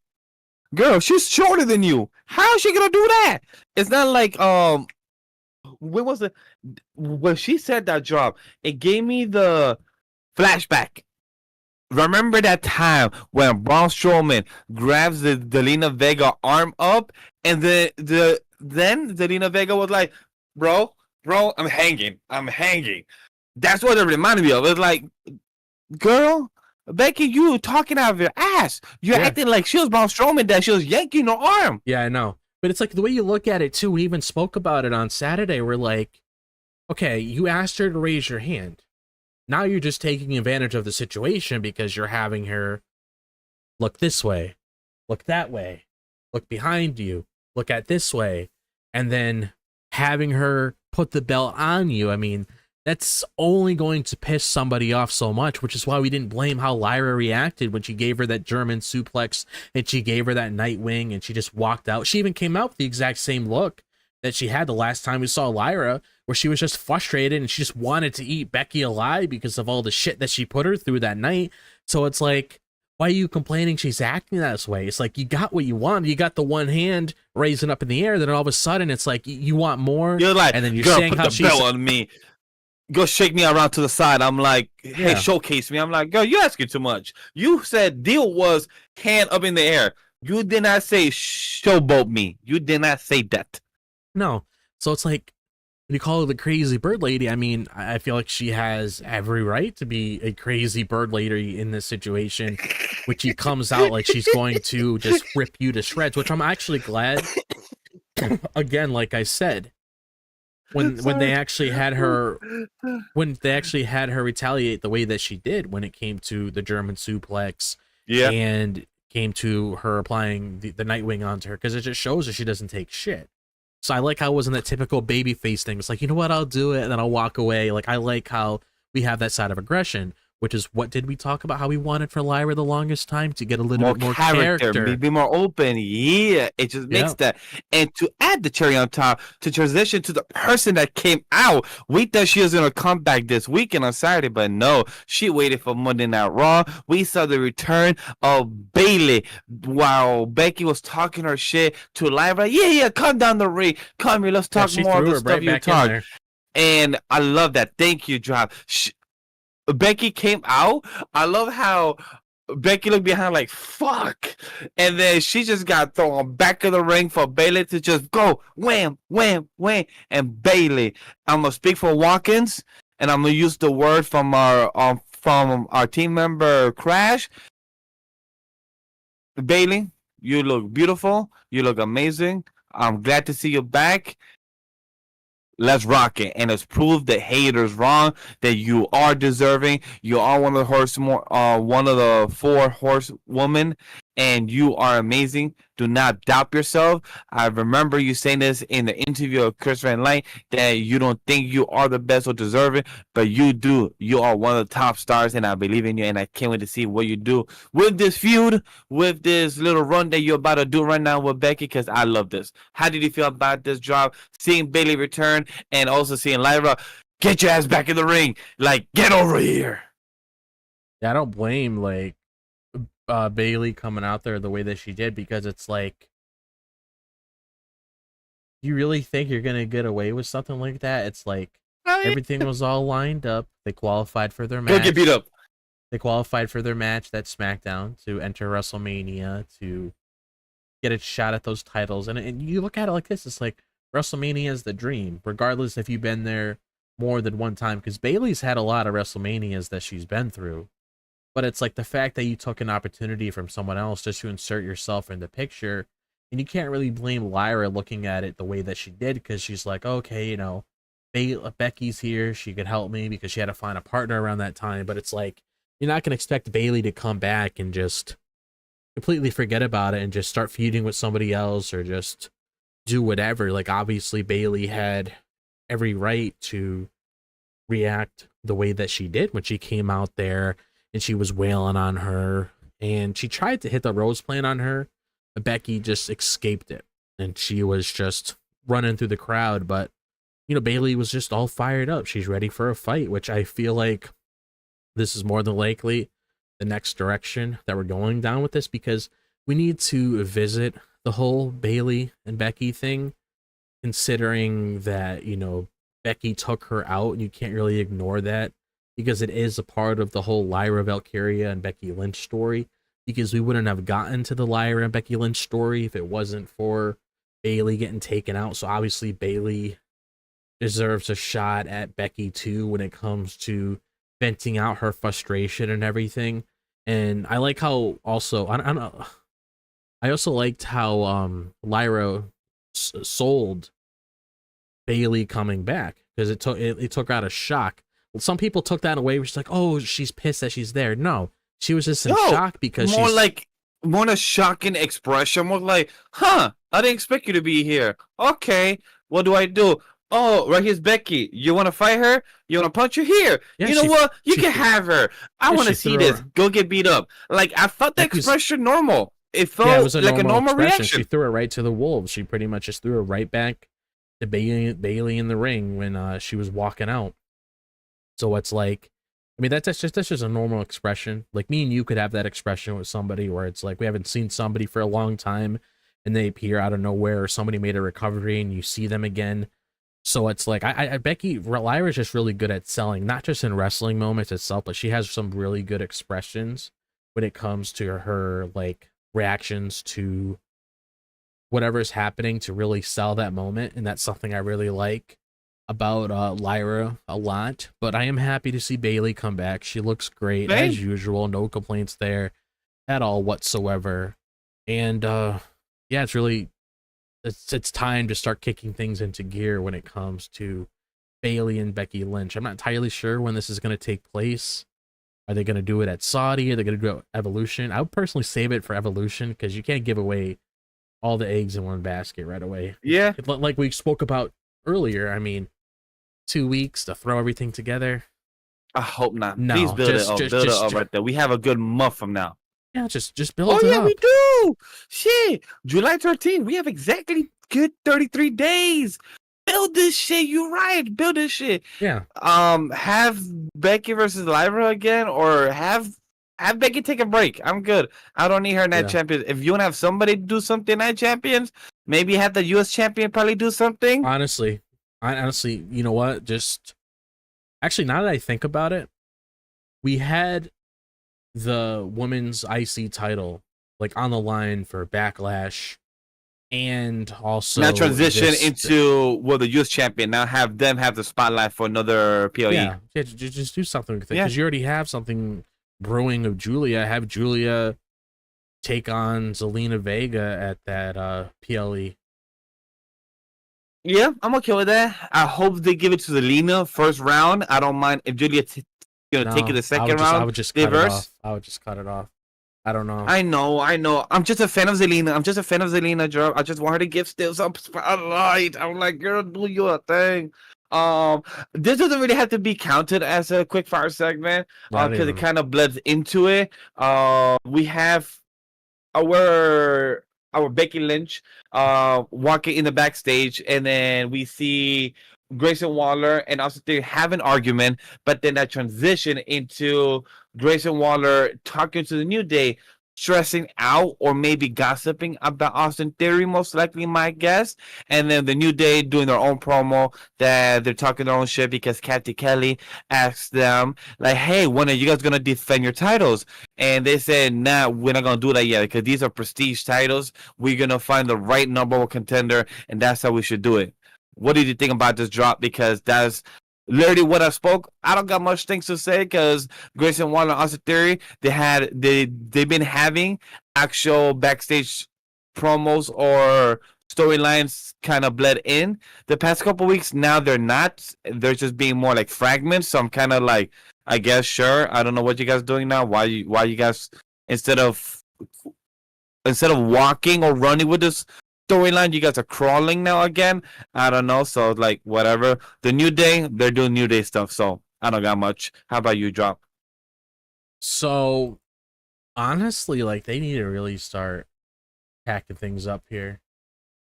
"Girl, she's shorter than you. How is she gonna do that?" It's not like when was it when she said that drop? It gave me the flashback. Remember that time when Braun Strowman grabs the Zelina Vega arm up, and then Zelina Vega was like, "Bro, I'm hanging. That's what it reminded me of. It's like, girl, Becky, you talking out of your ass. You're yeah, acting like she was Braun Strowman, that she was yanking her arm. yeah, I know. But it's like the way you look at it too. We even spoke about it on Saturday. We're like, okay, you asked her to raise your hand. Now you're just taking advantage of the situation because you're having her look this way, look that way, look behind you, look at this way, and then having her put the belt on you. I mean, that's only going to piss somebody off so much, which is why we didn't blame how Lyra reacted when she gave her that German suplex and she gave her that Nightwing and she just walked out. She even came out with the exact same look that she had the last time we saw Lyra, where she was just frustrated and she just wanted to eat Becky alive because of all the shit that she put her through that night. So it's like, why are you complaining she's acting this way? It's like, you got what you want. You got the one hand raising up in the air, then all of a sudden it's like you want more. You're like, and then you're girl, saying put how the belt on me. Go shake me around to the side. I'm like, hey, Yeah. showcase me. I'm like, girl, you're asking too much. You said deal was hand up in the air. You did not say showboat me. You did not say that. No. So it's like, when you call her the crazy bird lady, I mean, I feel like she has every right to be a crazy bird lady in this situation, which she comes out like she's going to just rip you to shreds, which I'm actually glad. Again, like I said, when they actually had her retaliate the way that she did when it came to the German suplex, Yeah. and came to her applying the Nightwing onto her, because it just shows that she doesn't take shit. So I like how it wasn't that typical baby face thing. It's like, you know what, I'll do it and then I'll walk away. Like, I like how we have that side of aggression, which is what did we talk about how we wanted for Lyra the longest time, to get a little bit more character. Be more open. Yeah, it just makes that. And to add the cherry on top, to transition to the person that came out, we thought she was gonna come back this weekend on Saturday, but no, she waited for Monday Night Raw. We saw the return of Bayley while Becky was talking her shit to Lyra. Yeah, come down the ring, come here, let's talk more of the stuff you talk. And I love that. Thank you, Drop. Becky came out. I love how Becky looked behind like, fuck. And then she just got thrown back of the ring for Bayley to just go wham, wham, wham. And Bayley, I'm going to speak for Watkins, and I'm going to use the word from our team member, Crash. Bayley, you look beautiful. You look amazing. I'm glad to see you back. Let's rock it, and let's prove the haters wrong. That you are deserving. You are one of the 4 horsewomen, and you are amazing. Do not doubt yourself. I remember you saying this in the interview of Chris Van Light, that you don't think you are the best or deserving, but you do. You are one of the top stars, and I believe in you, and I can't wait to see what you do with this feud, with this little run that you're about to do right now with Becky, because I love this. How did you feel about this drop? Seeing Bayley return, and also seeing Lyra, get your ass back in the ring. Like, get over here. Yeah, I don't blame, like, Bayley coming out there the way that she did, because it's like, you really think you're gonna get away with something like that? It's like, everything was all lined up. They qualified for their match. Go get beat up. They qualified for their match, that SmackDown, to enter WrestleMania, to get a shot at those titles. And you look at it like this, it's like, WrestleMania is the dream, regardless if you've been there more than one time, because Bayley's had a lot of WrestleManias that she's been through. But it's like the fact that you took an opportunity from someone else just to insert yourself in the picture, and you can't really blame Lyra looking at it the way that she did, because she's like, okay, Becky's here, she could help me, because she had to find a partner around that time. But it's like, you're not going to expect Bayley to come back and just completely forget about it and just start feuding with somebody else or just do whatever. Like, obviously Bayley had every right to react the way that she did when she came out there and she was wailing on her, and she tried to hit the rose plant on her, Becky just escaped it, and she was just running through the crowd. But Bayley was just all fired up. She's ready for a fight, which I feel like this is more than likely the next direction that we're going down with this, because we need to visit the whole Bayley and Becky thing, considering that, Becky took her out, and you can't really ignore that because it is a part of the whole Lyra Valkyria and Becky Lynch story, because we wouldn't have gotten to the Lyra and Becky Lynch story if it wasn't for Bayley getting taken out. So obviously Bayley deserves a shot at Becky too when it comes to venting out her frustration and everything. And I like how also, I also liked how Lyra sold Bayley coming back, because it took her out of shock. Some people took that away, which is like, oh, she's pissed that she's there. No, she was just in shock because more a shocking expression. More like, I didn't expect you to be here. Okay, what do I do? Oh, right here's Becky. You want to fight her? You want to punch her? Here. Yeah, you know what? You can have her. I want to see this. Go get beat up. Like, I felt that expression normal. It felt it was like a normal reaction. She threw it right to the wolves. She pretty much just threw her right back to Bayley in the ring when she was walking out. So it's like, I mean, that's just a normal expression. Like, me and you could have that expression with somebody where it's like we haven't seen somebody for a long time and they appear out of nowhere, or somebody made a recovery and you see them again. So it's like, Lyra's just really good at selling, not just in wrestling moments itself, but she has some really good expressions when it comes to her, like, reactions to whatever's happening to really sell that moment. And that's something I really like about Lyra a lot. But I am happy to see Bayley come back. She looks great as usual. No complaints there at all whatsoever. And yeah, it's time to start kicking things into gear when it comes to Bayley and Becky Lynch. I'm not entirely sure when this is going to take place. Are they going to do it at Saudi? Are they going to do it at Evolution? I would personally save it for Evolution, because you can't give away all the eggs in one basket right away. Yeah. Like we spoke about earlier, I mean, 2 weeks to throw everything together. I hope not. No, please build it up right there. We have a good month from now. Yeah, just build it up. Oh, yeah, we do. Shit. July 13th. We have exactly good 33 days. Build this shit. You're right. Build this shit. Yeah. Have Becky versus Lyra again, or have Becky take a break. I'm good. I don't need her Night Champions. If you want to have somebody do something Night Champions, maybe have the US Champion probably do something. Honestly, you know what? Just actually, now that I think about it, we had the women's IC title like on the line for Backlash, and also now transition into the US Champion. Now have them have the spotlight for another PLE. Yeah, just do something with it, because you already have something brewing of Julia. Have Julia take on Zelina Vega at that PLE. Yeah, I'm okay with that. I hope they give it to Zelina first round. I don't mind if Julia gonna take it the second round. I would just cut it off. I don't know. I know. I'm just a fan of Zelina. Joe. I just want her to give Still some spotlight. I'm like, girl, do your thing. This doesn't really have to be counted as a quickfire segment because it kind of blends into it. We have our Becky Lynch walking in the backstage, and then we see Grayson Waller and Austin Theory have an argument, but then that transition into Grayson Waller talking to the New Day, stressing out or maybe gossiping about Austin Theory, most likely my guess. And then the New Day doing their own promo that they're talking their own shit because Kathy Kelly asked them, like, hey, when are you guys going to defend your titles? And they said, nah, we're not going to do that yet because these are prestige titles. We're going to find the right number one contender, and that's how we should do it. What did you think about this drop? Because that's literally what I spoke. I don't got much things to say because Grayson Waller and Austin Theory, they've been having actual backstage promos or storylines kind of bled in the past couple weeks. Now they're not. They're just being more like fragments. So I'm kind of like, I guess, sure. I don't know what you guys are doing now. Why you guys instead of walking or running with this storyline, you guys are crawling now again? I don't know. So like whatever. The New Day, they're doing New Day stuff. So I don't got much. How about you, Drop? So honestly, like they need to really start packing things up here.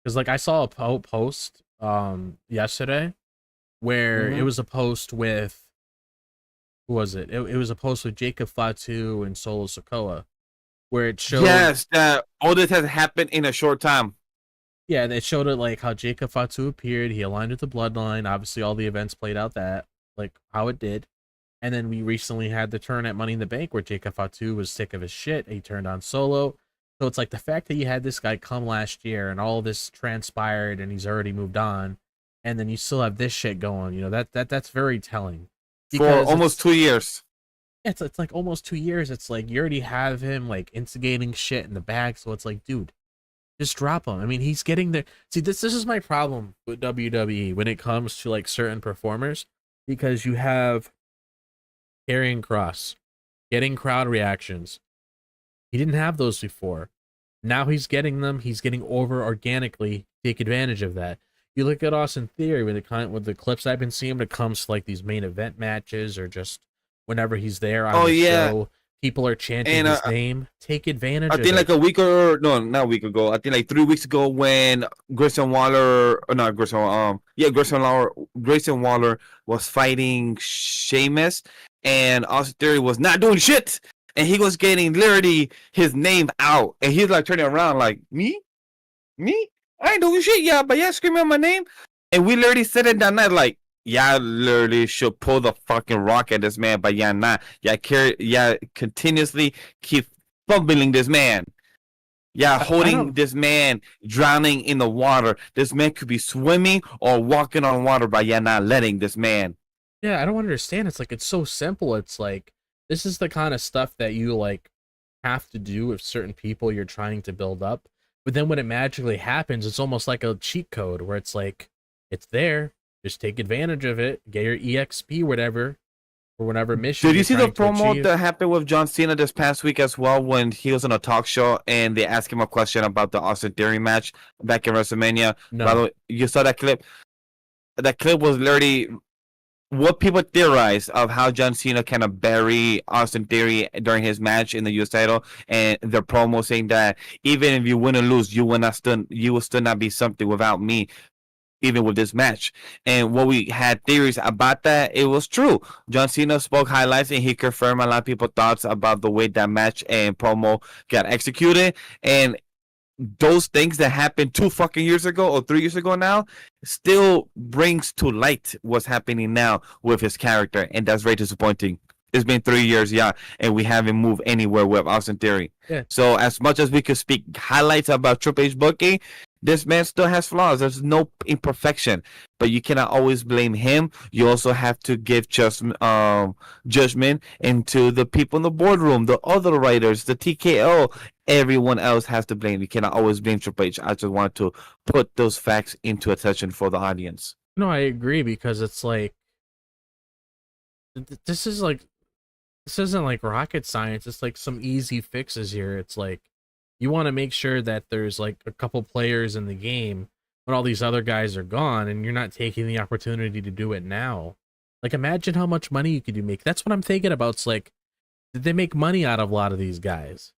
Because like I saw a post yesterday where it was a post with who was it? It was a post with Jacob Fatu and Solo Sikoa where it showed that all this has happened in a short time. Yeah, they showed it like how Jacob Fatu appeared, he aligned with the bloodline, obviously all the events played out that like how it did. And then we recently had the turn at Money in the Bank where Jacob Fatu was sick of his shit. He turned on Solo. So it's like the fact that you had this guy come last year and all this transpired and he's already moved on, and then you still have this shit going. You know, that's very telling. For almost 2 years. Yeah, it's like almost 2 years. It's like you already have him like instigating shit in the back. So it's like, dude, just drop him. I mean, he's getting there. See, this is my problem with WWE when it comes to like certain performers, because you have Karrion Kross getting crowd reactions. He didn't have those before. Now he's getting them. He's getting over organically. Take advantage of that. You look at Austin Theory with the clips I've been seeing when it comes to like these main event matches or just whenever he's there on the show. People are chanting his name. Take advantage of it. I think like a week or no, not a week ago. I think like 3 weeks ago when Grayson Waller was fighting Sheamus, and Austin Theory was not doing shit, and he was getting literally his name out, and he's like turning around like me, I ain't doing shit, yeah, but yeah, screaming out my name, and we literally said it that night like. Yeah, literally should pull the fucking rock at this man, but yeah, not. Yeah, continuously keep fumbling this man. Yeah, holding this man, drowning in the water. This man could be swimming or walking on water, but yeah, not letting this man. Yeah, I don't understand. It's like, it's so simple. It's like, this is the kind of stuff that you like have to do with certain people you're trying to build up. But then when it magically happens, it's almost like a cheat code where it's like, it's there. Just take advantage of it. Get your EXP, whatever, or whatever mission. Did you see the promo that happened with John Cena this past week as well when he was on a talk show and they asked him a question about the Austin Theory match back in WrestleMania? No. By the way, you saw that clip? That clip was literally what people theorized of how John Cena kind of bury Austin Theory during his match in the US title, and the promo saying that even if you win or lose, you will still not be something without me. Even with this match. And what we had theories about that, it was true. John Cena spoke highlights and he confirmed a lot of people's thoughts about the way that match and promo got executed. And those things that happened 2 fucking years ago or 3 years ago now still brings to light what's happening now with his character. And that's very disappointing. It's been 3 years, yeah, and we haven't moved anywhere with Austin Theory. Yeah. So as much as we could speak highlights about Triple H booking, this man still has flaws. There's no imperfection, but you cannot always blame him. You also have to give judgment into the people in the boardroom, the other writers, the TKO. Everyone else has to blame. You cannot always blame Triple H. I just wanted to put those facts into attention for the audience. No, I agree, because it's like, this isn't like rocket science. It's like some easy fixes here. It's like, you want to make sure that there's like a couple players in the game when all these other guys are gone, and you're not taking the opportunity to do it now. Like, imagine how much money you could make. That's what I'm thinking about. It's like, did they make money out of a lot of these guys?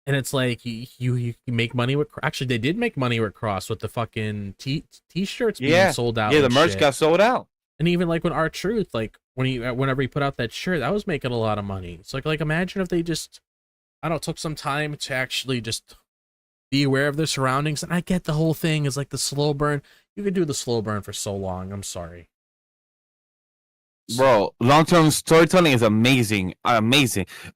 And it's like, you make money with, actually they did make money with Cross with the fucking t-shirts being sold out. Yeah, the merch got sold out. And even like when R-Truth, like whenever he put out that shirt, that was making a lot of money. It's like imagine if they just, I don't know, took some time to actually just be aware of their surroundings. And I get the whole thing is like the slow burn. You could do the slow burn for so long. I'm sorry. Bro, long-term storytelling is amazing.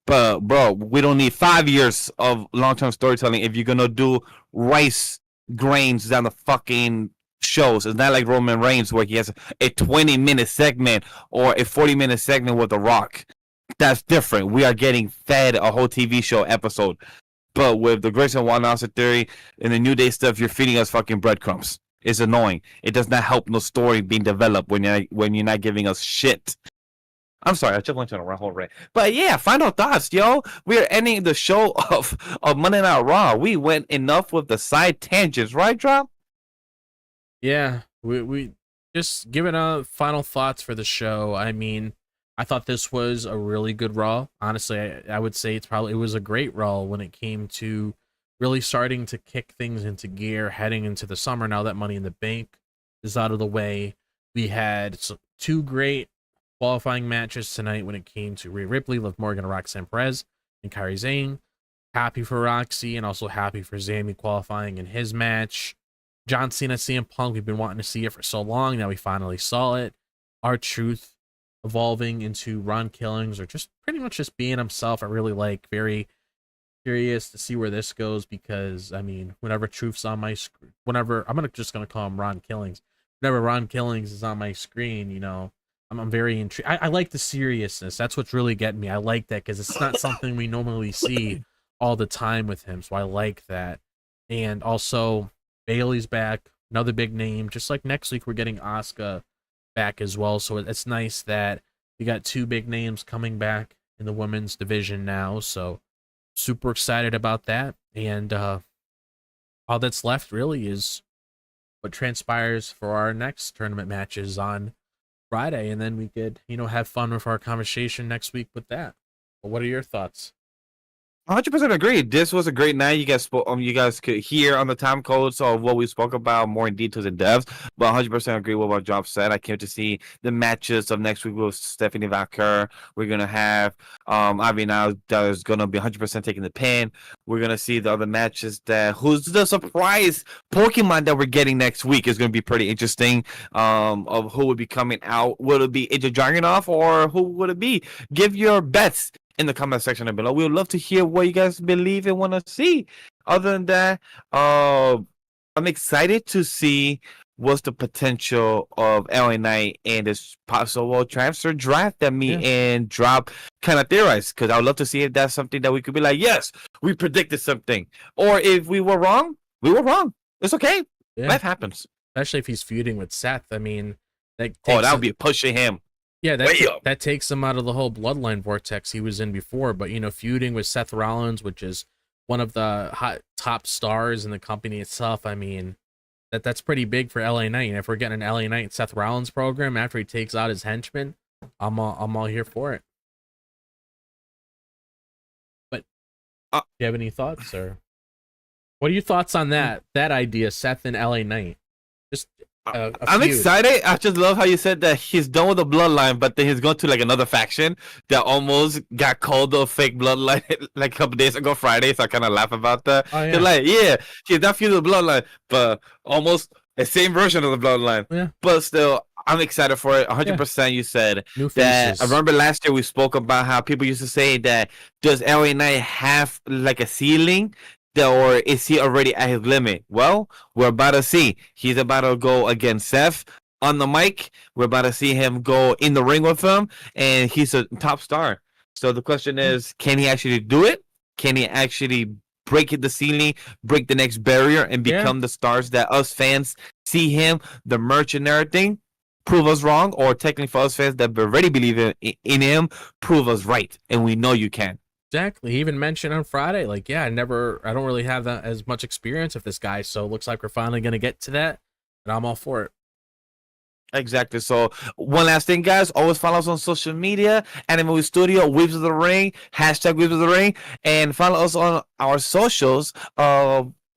But, bro, we don't need 5 years of long-term storytelling if you're going to do rice grains down the fucking shows. It's not like Roman Reigns where he has a 20-minute segment or a 40-minute segment with The Rock. That's different. We are getting fed a whole TV show episode. But with the Grayson Waller Theory and the New Day stuff, you're feeding us fucking breadcrumbs. It's annoying. It does not help no story being developed when you're not giving us shit. I'm sorry, I just went on a whole rant. But yeah, final thoughts, yo. We're ending the show of Monday Night Raw. We went enough with the side tangents, right, Drop? Yeah, we just giving out final thoughts for the show. I mean, I thought this was a really good Raw. Honestly, I would say it was a great Raw when it came to really starting to kick things into gear heading into the summer now that Money in the Bank is out of the way. We had two great qualifying matches tonight when it came to Rhea Ripley, Liv Morgan, and Roxanne Perez, and Kairi Sane. Happy for Roxy and also happy for Sami qualifying in his match. John Cena, CM Punk, we've been wanting to see it for so long. Now we finally saw it. R-Truth evolving into Ron Killings, or just pretty much just being himself. I really like. Very curious to see where this goes, because I mean, whenever Truth's on my screen, whenever I'm just gonna call him Ron Killings, whenever Ron Killings is on my screen, you know, I'm very intrigued. I like the seriousness. That's what's really getting me. I like that because it's not something we normally see all the time with him, so I like that. And also Bailey's back, another big name. Just like next week we're getting Asuka back as well, so it's nice that we got two big names coming back in the women's division now. So super excited about that. And all that's left really is what transpires for our next tournament matches on Friday, and then we could, you know, have fun with our conversation next week with that. But what are your thoughts? 100% agree. This was a great night. You guys could hear on the time codes of what we spoke about more in details and depth. But 100% agree with what Job said. I can't wait to see the matches of next week with Stephanie Valker. We're gonna have Ivy now that is gonna be 100% taking the pin. We're gonna see the other matches. Who's the surprise Pokemon that we're getting next week is gonna be pretty interesting. Of who would be coming out. Will it be AJ Dragunov or who would it be? Give your bets in the comment section below. We would love to hear what you guys believe and want to see. Other than that, I'm excited to see what's the potential of LA Knight and this possible transfer draft that me and Drop kind of theorized. Because I would love to see if that's something that we could be like, yes, we predicted something. Or if we were wrong, we were wrong. It's okay. Yeah. Life happens. Especially if he's feuding with Seth. I mean, that would be pushing him. Yeah, that takes him out of the whole bloodline vortex he was in before. But, you know, feuding with Seth Rollins, which is one of the top stars in the company itself, I mean, that's pretty big for LA Knight. And if we're getting an LA Knight and Seth Rollins program after he takes out his henchmen, I'm all here for it. But do you have any thoughts, or what are your thoughts on that idea, Seth and LA Knight? Just I'm excited. I just love how you said that he's done with the bloodline, but then he's going to like another faction that almost got called a fake bloodline like a couple days ago, Friday. So I kind of laugh about that. Oh, yeah. They're like, yeah, he's not feuding the bloodline, but almost the same version of the bloodline. Yeah. But still, I'm excited for it. 100%. You said that. I remember last year we spoke about how people used to say that does LA Knight have like a ceiling? Or is he already at his limit? Well, we're about to see. He's about to go against Seth on the mic. We're about to see him go in the ring with him, and he's a top star. So the question is, can he actually do it? Can he actually break the ceiling, break the next barrier, and become the stars that us fans see him, the merch and everything? Prove us wrong, or technically for us fans that already believe in him, prove us right, and we know you can. Exactly. He even mentioned on Friday, like, I don't really have that as much experience with this guy, so it looks like we're finally going to get to that, and I'm all for it. Exactly. So one last thing, guys, always follow us on social media, Anime Studio, Weebs of the Ring, hashtag Weebs of the Ring, and follow us on our socials,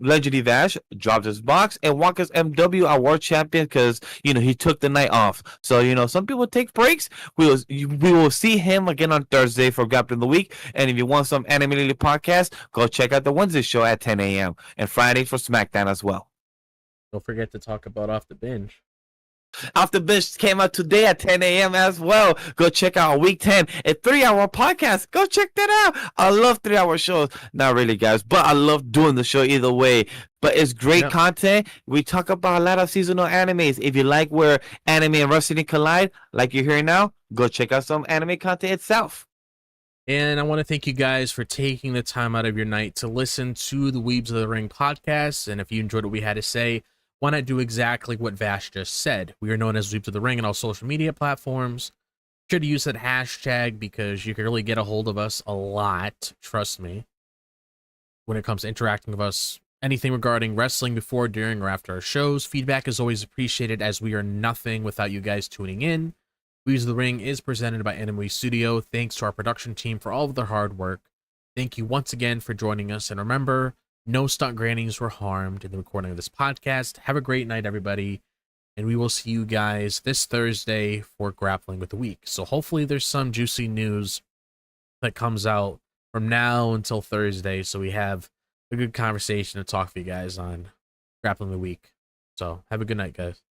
Legendary Vash dropped his box, and Walker's MW, our world champion, because he took the night off. So some people take breaks. We will see him again on Thursday for GABLE in the Week. And if you want some Anime Lily podcast, go check out the Wednesday show at 10 a.m. and Friday for SmackDown as well. Don't forget to talk about Off the Binge. Off the Bench came out today at 10 a.m. as well. Go check out Week 10, a 3-hour podcast. Go check that out. I love 3-hour shows. Not really, guys, but I love doing the show either way. But it's great content. We talk about a lot of seasonal animes. If you like where anime and wrestling collide, like you're hearing now, go check out some anime content itself. And I want to thank you guys for taking the time out of your night to listen to the Weebs of the Ring podcast. And if you enjoyed what we had to say, why not do exactly what Vash just said? We are known as Weebs of the Ring on all social media platforms. Should use that hashtag because you can really get a hold of us a lot. Trust me. When it comes to interacting with us, anything regarding wrestling before, during, or after our shows, feedback is always appreciated as we are nothing without you guys tuning in. Weebs of the Ring is presented by Anime Studio. Thanks to our production team for all of their hard work. Thank you once again for joining us. And remember, No stunt grannies were harmed in the recording of this podcast. Have a great night, everybody. And we will see you guys this Thursday for Grappling with the Week. So hopefully there's some juicy news that comes out from now until Thursday. So we have a good conversation to talk for you guys on Grappling the Week. So have a good night, guys.